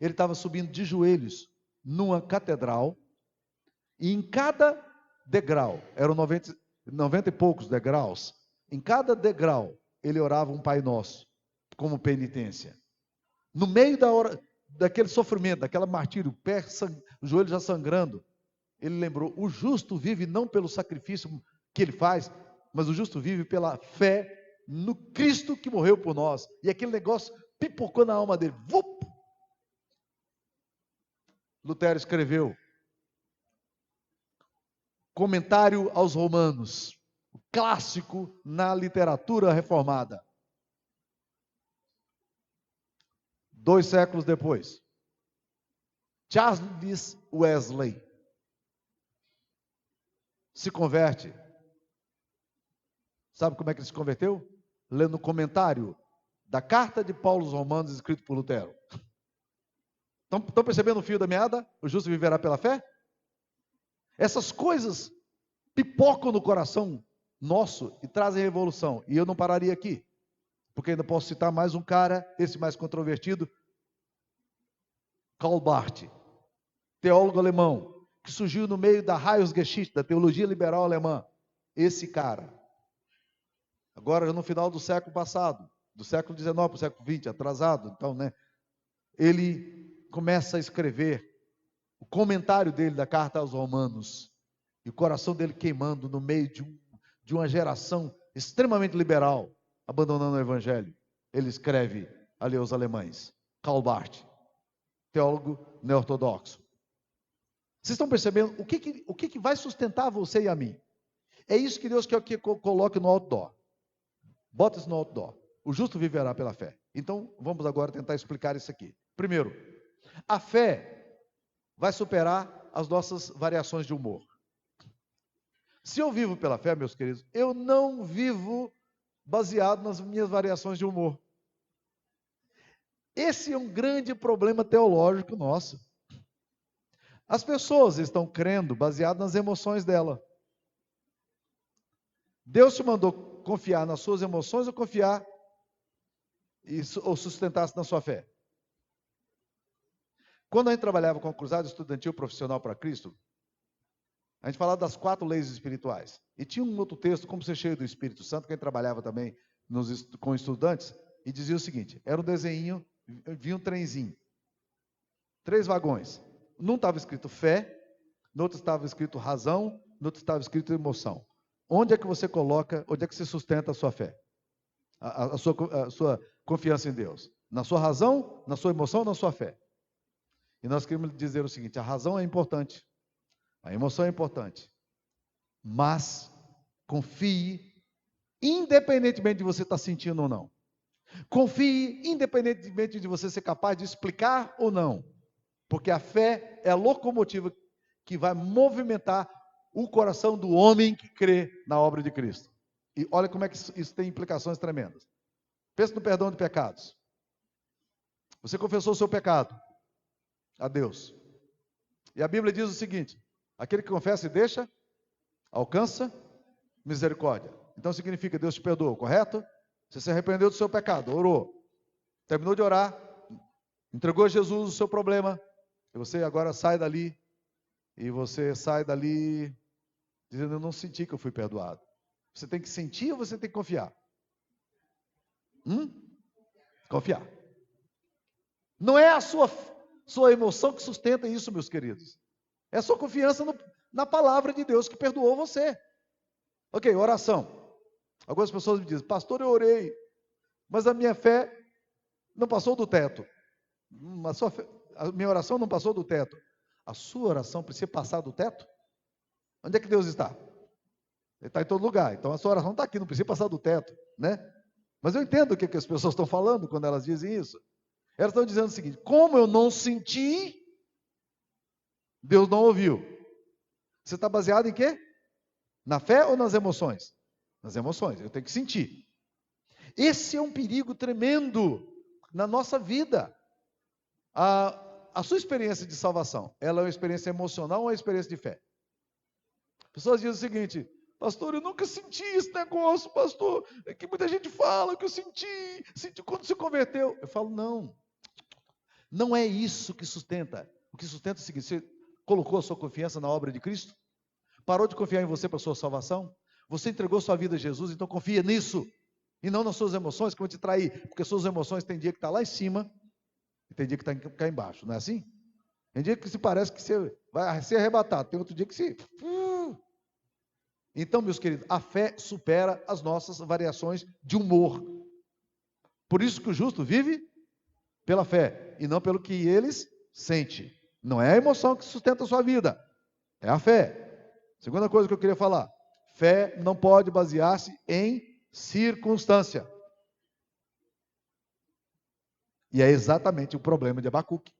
Ele estava subindo de joelhos numa catedral, e em cada degrau, eram 90 e poucos degraus, em cada degrau ele orava um Pai Nosso, como penitência. No meio daquele sofrimento, daquela martírio, o joelho já sangrando, ele lembrou, o justo vive não pelo sacrifício que ele faz, mas o justo vive pela fé no Cristo que morreu por nós. E aquele negócio pipocou na alma dele. Vup! Lutero escreveu Comentário aos Romanos, o clássico na literatura reformada. 2 séculos depois, Charles Wesley se converte. Sabe como é que ele se converteu? Lendo o comentário da carta de Paulo aos Romanos, escrito por Lutero. Estão percebendo o fio da meada? O justo viverá pela fé? Essas coisas pipocam no coração nosso e trazem revolução. E eu não pararia aqui, porque ainda posso citar mais um cara, esse mais controvertido, Karl Barth, teólogo alemão, que surgiu no meio da Heilsgeschichte, da teologia liberal alemã. Esse cara, agora no final do século passado, do século XIX para o século XX, atrasado, então, né? Ele começa a escrever o comentário dele da carta aos Romanos, e o coração dele queimando no meio de uma geração extremamente liberal, abandonando o Evangelho. Ele escreve ali aos alemães, Karl Barth, teólogo neortodoxo. Vocês estão percebendo o que vai sustentar você e a mim? É isso que Deus quer que eu coloque no outdoor. Bota isso no outdoor. O justo viverá pela fé. Então, vamos agora tentar explicar isso aqui. Primeiro, a fé vai superar as nossas variações de humor. Se eu vivo pela fé, meus queridos, eu não vivo baseado nas minhas variações de humor. Esse é um grande problema teológico nosso. As pessoas estão crendo baseado nas emoções dela. Deus te mandou confiar nas suas emoções ou confiar ou sustentar-se na sua fé? Quando a gente trabalhava com a Cruzada Estudantil Profissional para Cristo, A gente falava das 4 leis espirituais. E tinha um outro texto, como ser cheio do Espírito Santo, quem trabalhava também com estudantes, e dizia o seguinte, era um desenho, vinha um trenzinho, 3 vagões. Num estava escrito fé, no outro estava escrito razão, no outro estava escrito emoção. Onde é que você coloca, onde é que você sustenta a sua fé? A sua confiança em Deus? Na sua razão, na sua emoção ou na sua fé? E nós queremos dizer o seguinte, a razão é importante, a emoção é importante, mas confie, independentemente de você estar sentindo ou não. Confie, independentemente de você ser capaz de explicar ou não. Porque a fé é a locomotiva que vai movimentar o coração do homem que crê na obra de Cristo. E olha como é que isso tem implicações tremendas. Pensa no perdão de pecados. Você confessou o seu pecado a Deus. E a Bíblia diz o seguinte, aquele que confessa e deixa, alcança misericórdia. Então significa Deus te perdoou, correto? Você se arrependeu do seu pecado, orou, terminou de orar, entregou a Jesus o seu problema, e você agora sai dali, dizendo, eu não senti que eu fui perdoado. Você tem que sentir ou você tem que confiar? Confiar. Não é a sua emoção que sustenta isso, meus queridos. É a sua confiança na palavra de Deus que perdoou você. Ok, oração. Algumas pessoas me dizem, pastor, eu orei, mas a minha fé não passou do teto. A minha oração não passou do teto. A sua oração precisa passar do teto? Onde é que Deus está? Ele está em todo lugar. Então a sua oração está aqui, não precisa passar do teto, né? Mas eu entendo o que as pessoas estão falando quando elas dizem isso. Elas estão dizendo o seguinte, como eu não senti, Deus não ouviu. Você está baseado em quê? Na fé ou nas emoções? Nas emoções, eu tenho que sentir. Esse é um perigo tremendo na nossa vida. A sua experiência de salvação, ela é uma experiência emocional ou uma experiência de fé? Pessoas dizem o seguinte, pastor, eu nunca senti esse negócio, pastor, é que muita gente fala que eu senti quando se converteu. Eu falo, não é isso que sustenta. O que sustenta é o seguinte, você colocou a sua confiança na obra de Cristo? Parou de confiar em você para a sua salvação? Você entregou sua vida a Jesus, então confia nisso. E não nas suas emoções que vão te trair. Porque suas emoções tem dia que está lá em cima e tem dia que está cá embaixo. Não é assim? Tem dia que se parece que você vai ser arrebatado. Tem outro dia que se... Então, meus queridos, a fé supera as nossas variações de humor. Por isso que o justo vive pela fé e não pelo que eles sentem. Não é a emoção que sustenta a sua vida. É a fé. Segunda coisa que eu queria falar. Fé não pode basear-se em circunstância. E é exatamente o problema de Abacuque.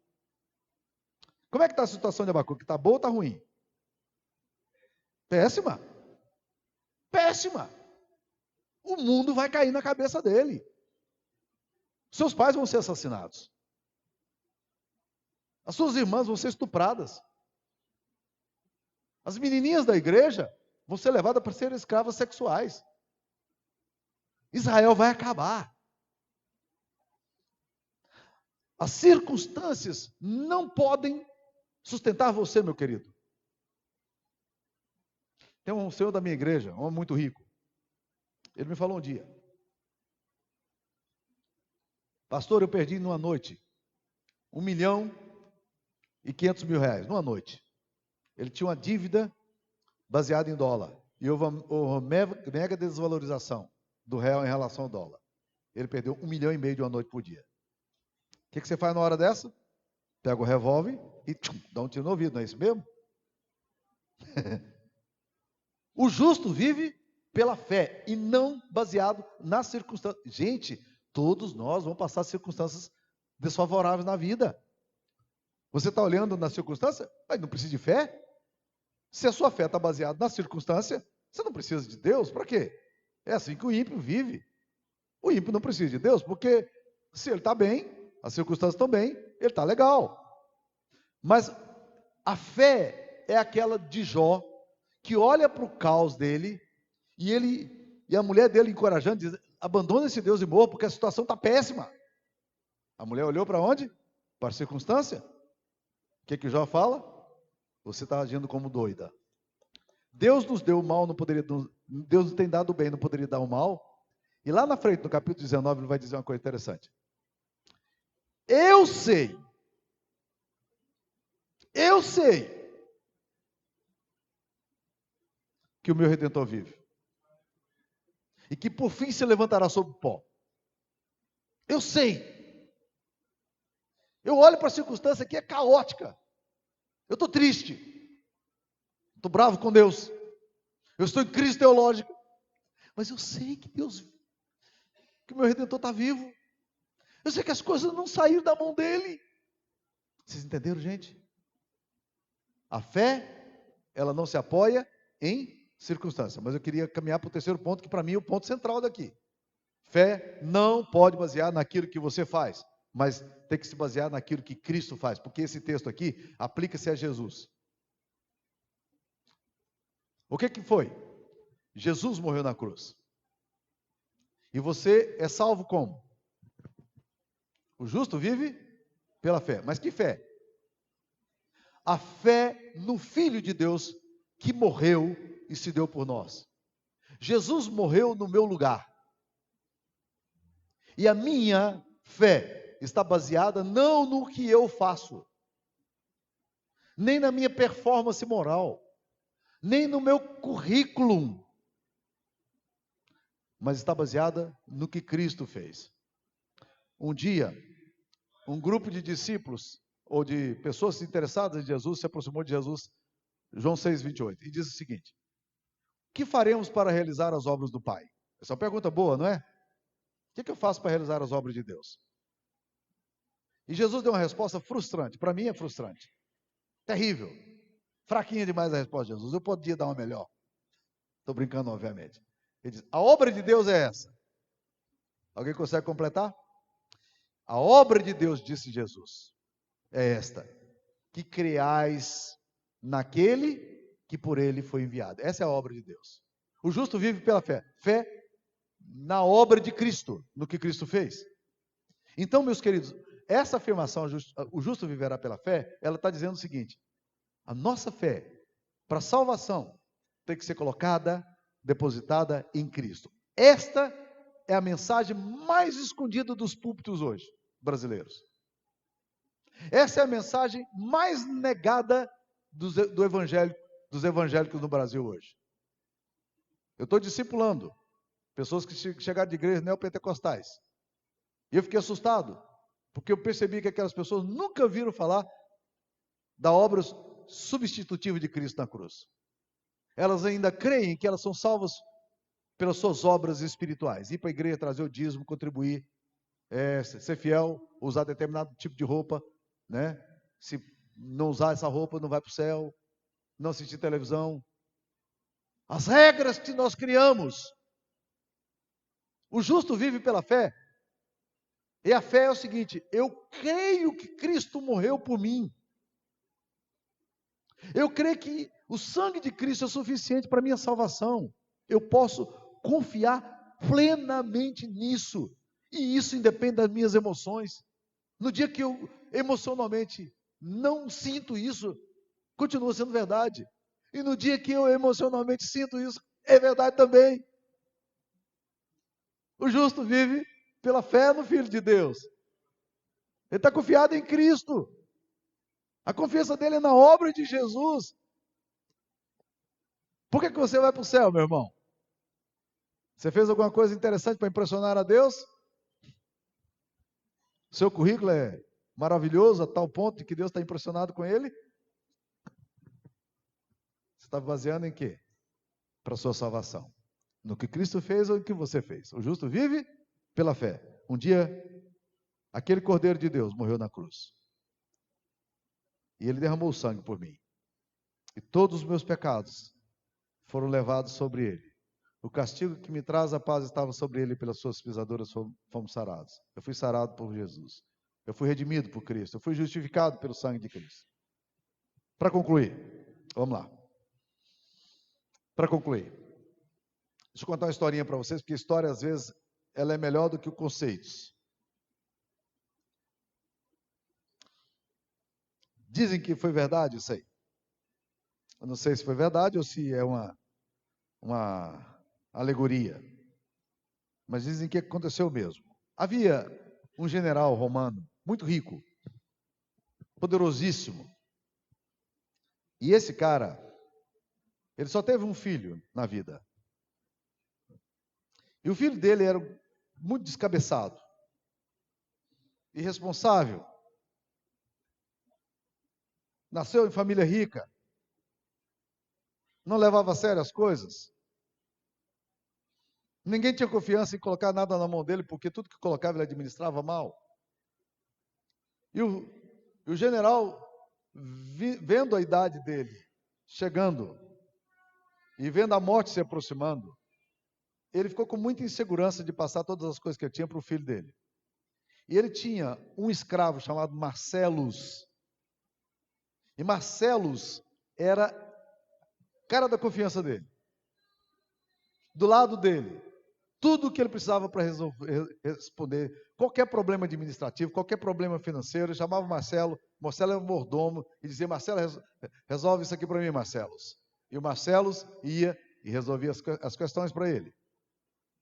Como é que está a situação de Abacuque? Está boa ou está ruim? Péssima. Péssima. O mundo vai cair na cabeça dele. Seus pais vão ser assassinados. As suas irmãs vão ser estupradas. As menininhas da igreja vão ser levadas para serem escravas sexuais. Israel vai acabar. As circunstâncias não podem sustentar você, meu querido. Tem um senhor da minha igreja, um homem muito rico. Ele me falou um dia. Pastor, eu perdi numa noite R$1.500.000, numa noite. Ele tinha uma dívida baseada em dólar. E houve uma mega desvalorização do real em relação ao dólar. Ele perdeu R$1,5 milhão de uma noite por dia. O que você faz na hora dessa? Pega o revólver e dá um tiro no ouvido, não é isso mesmo? O justo vive pela fé e não baseado nas circunstâncias. Gente, todos nós vamos passar circunstâncias desfavoráveis na vida. Você está olhando na circunstância? Mas não precisa de fé? Se a sua fé está baseada na circunstância, você não precisa de Deus, para quê? É assim que o ímpio vive. O ímpio não precisa de Deus, porque se ele está bem, as circunstâncias estão bem, ele está legal. Mas a fé é aquela de Jó, que olha para o caos dele, e a mulher dele encorajando, diz, abandona esse Deus e morra, porque a situação está péssima. A mulher olhou para onde? Para a circunstância. O que Jó fala? Você está agindo como doida. Deus nos deu o mal, Deus nos tem dado o bem, não poderia dar o mal. E lá na frente, no capítulo 19, ele vai dizer uma coisa interessante. Eu sei que o meu Redentor vive. E que por fim se levantará sobre o pó. Eu sei. Eu olho para a circunstância que é caótica. Eu estou triste. Estou bravo com Deus. Eu estou em crise teológica. Mas eu sei que que o meu Redentor está vivo. Eu sei que as coisas não saíram da mão dele. Vocês entenderam, gente? A fé, ela não se apoia em circunstância. Mas eu queria caminhar para o terceiro ponto, que para mim é o ponto central daqui. Fé não pode basear naquilo que você faz, mas tem que se basear naquilo que Cristo faz, porque esse texto aqui aplica-se a Jesus. O que foi? Jesus morreu na cruz. E você é salvo como? O justo vive pela fé. Mas que fé? A fé no Filho de Deus que morreu e se deu por nós. Jesus morreu no meu lugar. E a minha fé está baseada não no que eu faço, nem na minha performance moral, nem no meu currículo, mas está baseada no que Cristo fez. Um dia, um grupo de discípulos, ou de pessoas interessadas em Jesus, se aproximou de Jesus, João 6,28, e disse o seguinte: o que faremos para realizar as obras do Pai? Essa é uma pergunta boa, não é? O que eu faço para realizar as obras de Deus? E Jesus deu uma resposta frustrante. Para mim é frustrante. Terrível. Fraquinha demais a resposta de Jesus. Eu podia dar uma melhor. Estou brincando, obviamente. Ele diz: a obra de Deus é essa. Alguém consegue completar? A obra de Deus, disse Jesus, é esta: que creais naquele que por ele foi enviado. Essa é a obra de Deus. O justo vive pela fé. Fé na obra de Cristo, no que Cristo fez. Então, meus queridos, essa afirmação, o justo viverá pela fé, ela está dizendo o seguinte: a nossa fé para salvação tem que ser colocada, depositada em Cristo. Esta é a mensagem mais escondida dos púlpitos hoje, brasileiros. Essa é a mensagem mais negada dos evangélicos no Brasil hoje. Eu estou discipulando pessoas que chegaram de igrejas neopentecostais. E eu fiquei assustado, porque eu percebi que aquelas pessoas nunca viram falar da obra substitutiva de Cristo na cruz. Elas ainda creem que elas são salvas pelas suas obras espirituais. Ir para a igreja, trazer o dízimo, contribuir, ser fiel, usar determinado tipo de roupa, né? Se não usar essa roupa, não vai para o céu, não assistir televisão. As regras que nós criamos. O justo vive pela fé. E a fé é o seguinte: eu creio que Cristo morreu por mim. Eu creio que o sangue de Cristo é suficiente para a minha salvação. Eu posso confiar plenamente nisso. E isso independe das minhas emoções. No dia que eu emocionalmente não sinto isso, continua sendo verdade. E no dia que eu emocionalmente sinto isso, é verdade também. O justo vive pela fé no Filho de Deus. Ele está confiado em Cristo. A confiança dele é na obra de Jesus. Por que você vai para o céu, meu irmão? Você fez alguma coisa interessante para impressionar a Deus? Seu currículo é maravilhoso a tal ponto de que Deus está impressionado com ele? Você está baseando em quê? Para a sua salvação. No que Cristo fez ou no que você fez. O justo vive pela fé. Um dia, aquele Cordeiro de Deus morreu na cruz. E ele derramou sangue por mim. E todos os meus pecados foram levados sobre ele. O castigo que me traz a paz estava sobre ele, pelas suas pisaduras fomos sarados. Eu fui sarado por Jesus. Eu fui redimido por Cristo. Eu fui justificado pelo sangue de Cristo. Para concluir, vamos lá. Para concluir, deixa eu contar uma historinha para vocês, porque a história, às vezes, ela é melhor do que os conceitos. Dizem que foi verdade isso aí. Eu não sei se foi verdade ou se é uma alegoria, mas dizem que aconteceu mesmo. Havia um general romano muito rico, poderosíssimo, e esse cara, ele só teve um filho na vida. E o filho dele era muito descabeçado, irresponsável, nasceu em família rica, não levava a sério as coisas. Ninguém tinha confiança em colocar nada na mão dele, porque tudo que colocava ele administrava mal. E o general, vendo a idade dele chegando e vendo a morte se aproximando, ele ficou com muita insegurança de passar todas as coisas que ele tinha para o filho dele. E ele tinha um escravo chamado Marcellus. E Marcellus era cara da confiança dele. Do lado dele, tudo o que ele precisava para responder qualquer problema administrativo, qualquer problema financeiro, ele chamava Marcelo. Marcelo era um mordomo e dizia: Marcelo, resolve isso aqui para mim, Marcelos. E o Marcelos ia e resolvia as questões para ele.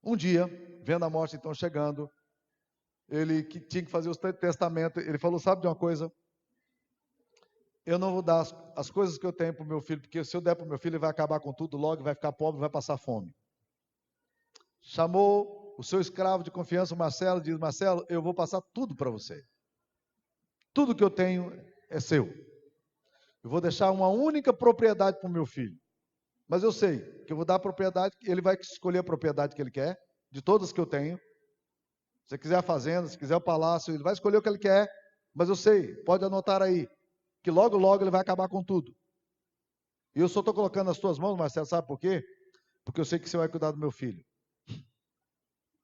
Um dia, vendo a morte então chegando, ele que tinha que fazer o testamento, ele falou: sabe de uma coisa? Eu não vou dar as coisas que eu tenho para o meu filho, porque se eu der para o meu filho, ele vai acabar com tudo logo, vai ficar pobre, vai passar fome. Chamou o seu escravo de confiança, o Marcelo, diz: Marcelo, eu vou passar tudo para você. Tudo que eu tenho é seu. Eu vou deixar uma única propriedade para o meu filho. Mas eu sei que eu vou dar a propriedade, ele vai escolher a propriedade que ele quer, de todas que eu tenho. Se você quiser a fazenda, se quiser o palácio, ele vai escolher o que ele quer. Mas eu sei, pode anotar aí, que logo, logo ele vai acabar com tudo. E eu só estou colocando nas tuas mãos, Marcelo, sabe por quê? Porque eu sei que você vai cuidar do meu filho.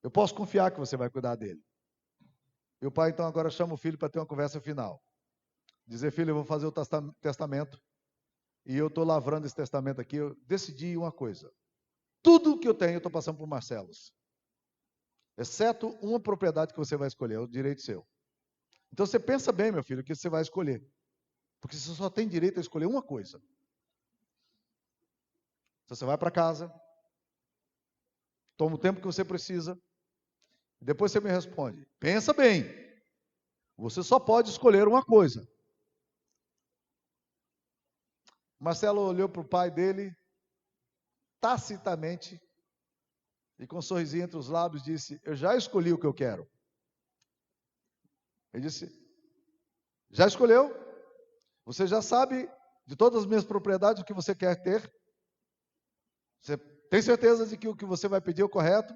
Eu posso confiar que você vai cuidar dele. E o pai, então, agora chama o filho para ter uma conversa final. Dizer: filho, eu vou fazer o testamento. E eu estou lavrando esse testamento aqui. Eu decidi uma coisa. Tudo que eu tenho, eu estou passando por Marcelos. Exceto uma propriedade que você vai escolher, é o direito seu. Então você pensa bem, meu filho, o que você vai escolher. Porque você só tem direito a escolher uma coisa. Então você vai para casa, toma o tempo que você precisa, depois você me responde. Pensa bem. Você só pode escolher uma coisa. Marcelo olhou para o pai dele, tacitamente, e com um sorrisinho entre os lábios disse: eu já escolhi o que eu quero. Ele disse: já escolheu? Você já sabe de todas as minhas propriedades o que você quer ter? Você tem certeza de que o que você vai pedir é o correto?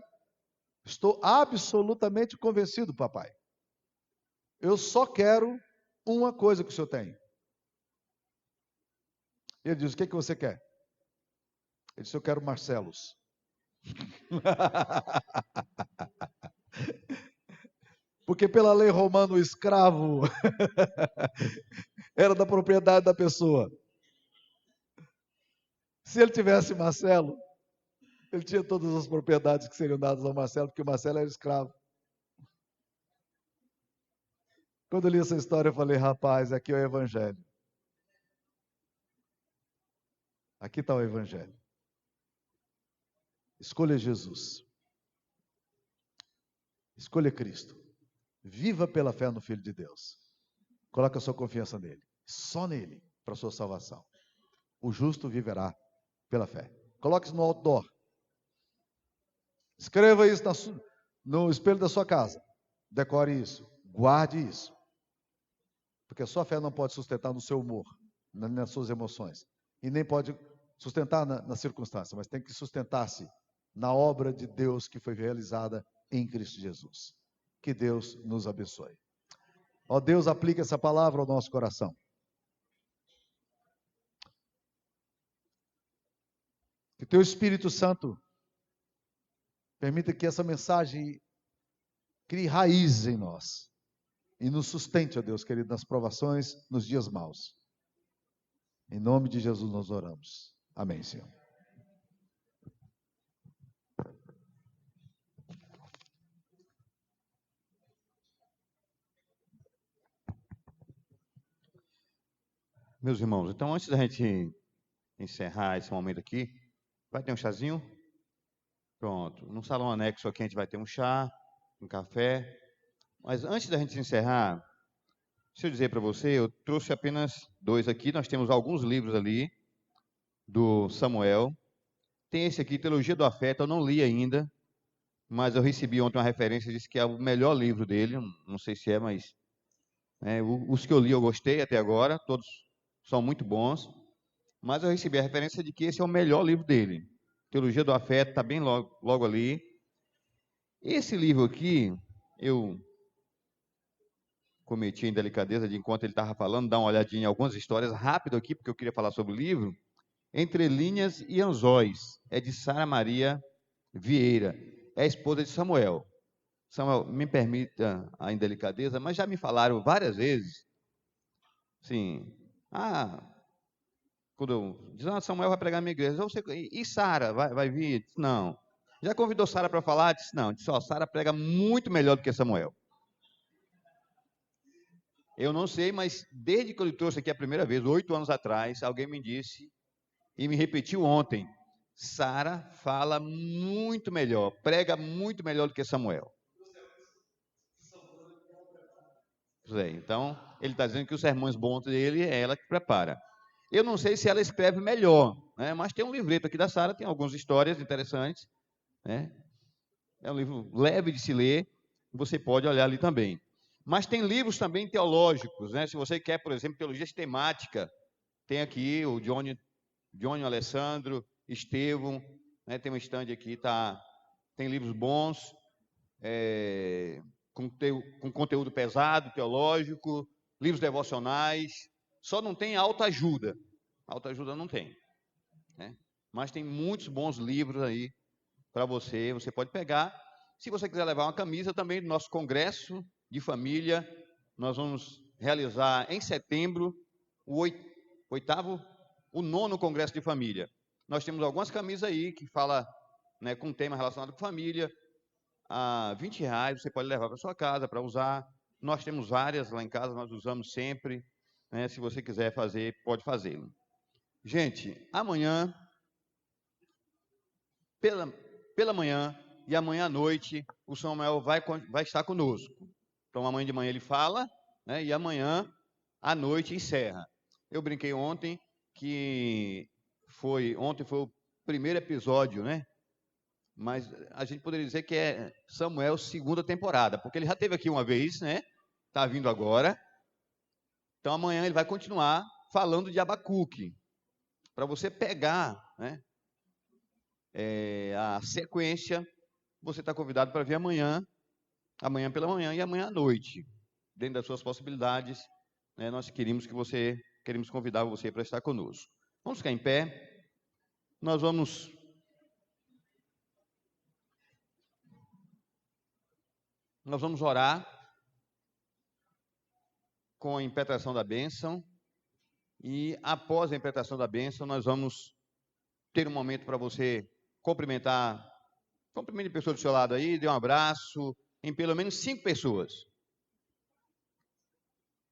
Estou absolutamente convencido, papai. Eu só quero uma coisa que o senhor tem. Ele diz: o que você quer? Ele disse: eu quero Marcelos. Porque pela lei romana o escravo era da propriedade da pessoa. Se ele tivesse Marcelo, ele tinha todas as propriedades que seriam dadas ao Marcelo, porque o Marcelo era escravo. Quando eu li essa história, eu falei: rapaz, aqui é o Evangelho. Aqui está o Evangelho. Escolha Jesus. Escolha Cristo. Viva pela fé no Filho de Deus. Coloque a sua confiança nele. Só nele, para a sua salvação. O justo viverá pela fé. Coloque isso no outdoor. Escreva isso no espelho da sua casa. Decore isso. Guarde isso. Porque a sua fé não pode sustentar no seu humor, nas suas emoções. E nem pode sustentar na circunstância, mas tem que sustentar-se na obra de Deus que foi realizada em Cristo Jesus. Que Deus nos abençoe. Ó Deus, aplica essa palavra ao nosso coração. Que teu Espírito Santo permita que essa mensagem crie raiz em nós e nos sustente, ó Deus querido, nas provações, nos dias maus. Em nome de Jesus nós oramos. Amém, Senhor. Meus irmãos, então antes da gente encerrar esse momento aqui. Vai ter um chazinho? Pronto. No salão anexo aqui a gente vai ter um chá, um café. Mas antes da gente encerrar, deixa eu dizer para você, eu trouxe apenas 2 aqui. Nós temos alguns livros ali do Samuel. Tem esse aqui, Teologia do Afeto, eu não li ainda, mas eu recebi ontem uma referência, disse que é o melhor livro dele, não sei se é, mas os que eu li eu gostei até agora, todos são muito bons, mas eu recebi a referência de que esse é o melhor livro dele. Teologia do Afeto, está bem logo ali. Esse livro aqui, eu cometi a indelicadeza de, enquanto ele estava falando, dar uma olhadinha em algumas histórias, rápido aqui, porque eu queria falar sobre o livro. Entre Linhas e Anzóis, é de Sara Maria Vieira, é a esposa de Samuel. Samuel, me permita a indelicadeza, mas já me falaram várias vezes, assim, quando diz, Samuel vai pregar na minha igreja, e Sara vai vir? Disse, não. Já convidou Sara para falar? Disse, não. Disse, Sara prega muito melhor do que Samuel. Eu não sei, mas desde que eu lhe trouxe aqui a primeira vez, 8 anos atrás, alguém me disse, e me repetiu ontem, Sara fala muito melhor, prega muito melhor do que Samuel. Então, ele está dizendo que os sermões bons dele é ela que prepara. Eu não sei se ela escreve melhor, né? Mas tem um livreto aqui da Sara, tem algumas histórias interessantes, né? É um livro leve de se ler, você pode olhar ali também. Mas tem livros também teológicos, né? Se você quer, por exemplo, teologia sistemática, tem aqui o Johnny Alessandro, Estevão, né? Tem um stand aqui, tem livros bons, com conteúdo pesado, teológico, livros devocionais, só não tem autoajuda. Autoajuda não tem, né? Mas tem muitos bons livros aí para você pode pegar. Se você quiser levar uma camisa também do nosso congresso de família, nós vamos realizar em setembro o 9º congresso de família. Nós temos algumas camisas aí que fala, né, com tema relacionado com família, a R$20 você pode levar para sua casa para usar. Nós temos várias lá em casa, nós usamos sempre, né? Se você quiser fazer, pode fazê-lo. Gente, amanhã, pela manhã e amanhã à noite, o Samuel vai estar conosco. Então, amanhã de manhã ele fala, né, e amanhã à noite encerra. Eu brinquei ontem que ontem foi o primeiro episódio, né? Mas a gente poderia dizer que é Samuel 2ª temporada, porque ele já esteve aqui uma vez, né? Está vindo agora. Então, amanhã ele vai continuar falando de Abacuque, para você pegar, né, a sequência. Você está convidado para vir amanhã pela manhã e amanhã à noite, dentro das suas possibilidades, né? Nós queremos convidar você para estar conosco. Vamos ficar em pé. Nós vamos orar com a impetração da bênção, e após a impetração da bênção, nós vamos ter um momento para você cumprimente pessoa do seu lado aí, dê um abraço em pelo menos 5 pessoas.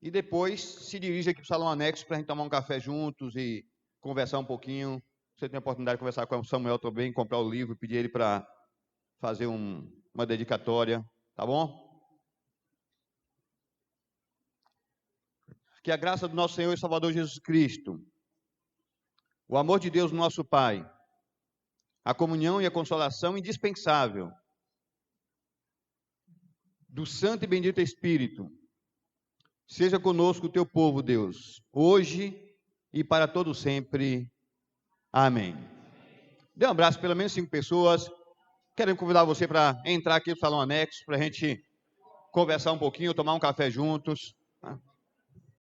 E depois se dirige aqui para o salão anexo para a gente tomar um café juntos e conversar um pouquinho. Você tem a oportunidade de conversar com o Samuel também, comprar o livro, pedir ele para fazer uma dedicatória, tá bom? Que a graça do nosso Senhor e Salvador Jesus Cristo, o amor de Deus, nosso Pai, a comunhão e a consolação indispensável do Santo e Bendito Espírito, seja conosco o teu povo, Deus, hoje e para todo sempre. Amém. Dê um abraço, pelo menos 5 pessoas. Quero convidar você para entrar aqui no salão anexo, para a gente conversar um pouquinho, tomar um café juntos, tá?